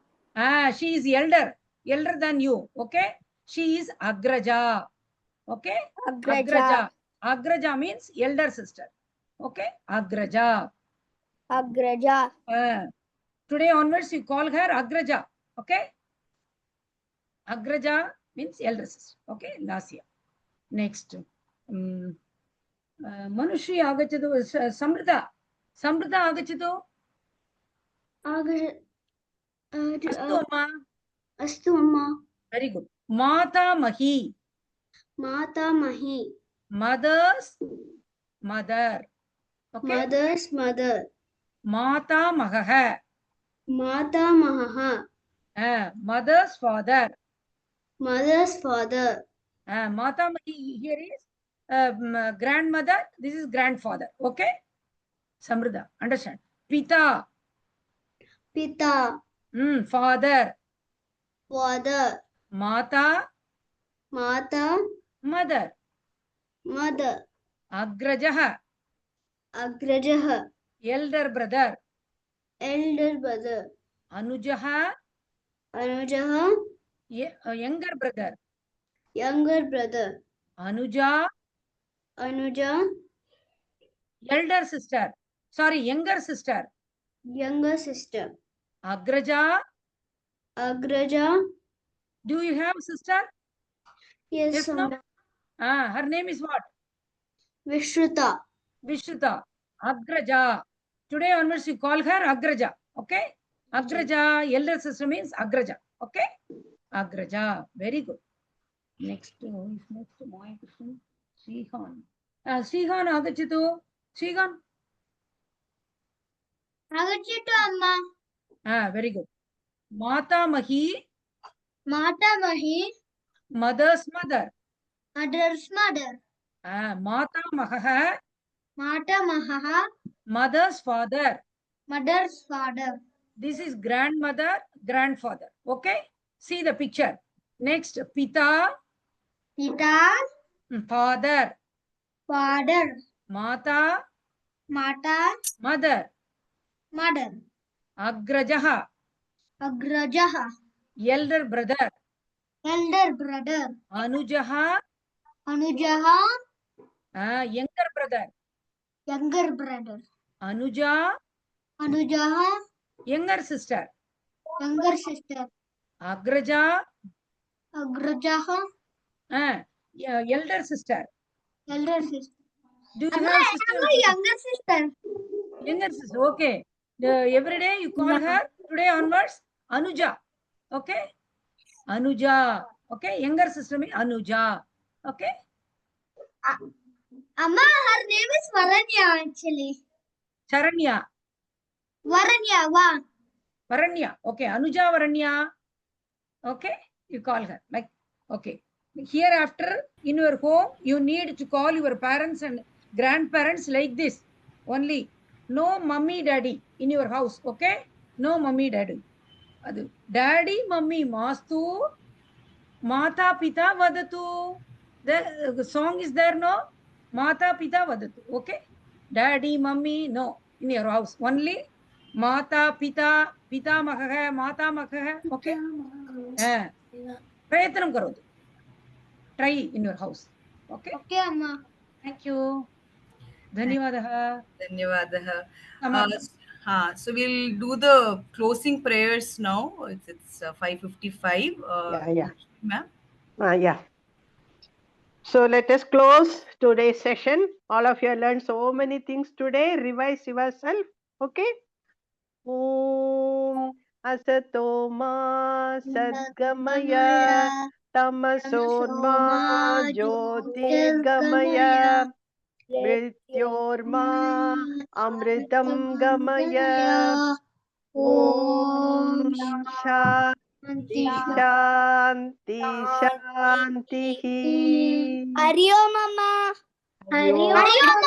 She is elder than you. Okay. She is Agraja. Okay. Agraja. Agraja means elder sister. Okay. Agraja. Agraja. Today onwards you call her Agraja. Okay. Agraja means elder sister. Okay. Lasya. Next. Manushri agachatu. Samrita. Samrita agachatu. Astu amma. Astu amma. Very good. Matamahi. Matamahi. Mother's mother. Okay. Mother's mother. Matamahaha. Matamahaha. Mother's father. Mother's father. Matamahi here is grandmother. This is grandfather. Okay. Samrita. Understand? Pita. Pita. Father. Father. Mata. Mata. Mother. Mother. Agrajaha. Agrajaha. Elder brother. Elder brother. Anujaha. Anujaha. Younger brother. Younger brother. Anuja. Anuja. Elder sister. Sorry, younger sister. Younger sister. Agraja. Agraja. Do you have sister? Yes, no? Her name is what? Vishruta. Vishruta. Agraja. Today onwards you call her Agraja. Okay? Agraja. Elder sister means Agraja. Okay? Agraja. Very good. Next. Who is next? Moy Krishnan. Srihan. Srihan agachitu. Srihan. Agachitu amma. Very good. Matamahi. Matamahi. Mother's mother. Mother's mother. Matamahaha. Matamahaha. Mother's father. Mother's father. This is grandmother, grandfather. Okay? See the picture. Next, Pita. Pita. Father. Father. Mata. Mata. Mother. Mother. Agrajaha. Agrajaha. Elder brother. Elder brother. Anujaha. Anujaha. Younger brother. Younger brother. Anuja. Anujaha. Younger sister. Younger sister. Agraja. Agrajaha. Elder sister. Elder sister. Do you Amma, have I sister? have a younger sister. Younger sister. Okay. Every day you call her. Today onwards, Anuja. Okay. Anuja. Okay. Younger sister means Anuja. Okay. Amma, her name is Varanya actually. Charanya. Varanya. Varanya. Okay. Anuja Varanya. Okay. You call her. Like, okay. Hereafter, in your home, you need to call your parents and grandparents like this. Only. No mummy, daddy in your house. Okay. No mummy, daddy. Daddy, mummy, mastu. Mata Pita Vadatu. The song is there, no? Mata Pita Vadatu. Okay? Daddy, mummy, no. In your house. Only Mata Pita, Pita Makha, Mata Makha. Okay? Prayatanam karo. Try in your house. Okay? Okay, Amma. Thank you. Dhanyavadaha. So we'll do the closing prayers now. It's 5:55. Yeah. Ma'am. Yeah. So let us close today's session. All of you learned so many things today. Revise yourself. Okay? Om Asato Ma Sadgamaya Tamasoma Jyotirgamaya Mrityorma Amritam Gamaya Om Shanti Shanti Shanti Hari Om, Mama. Hari Om.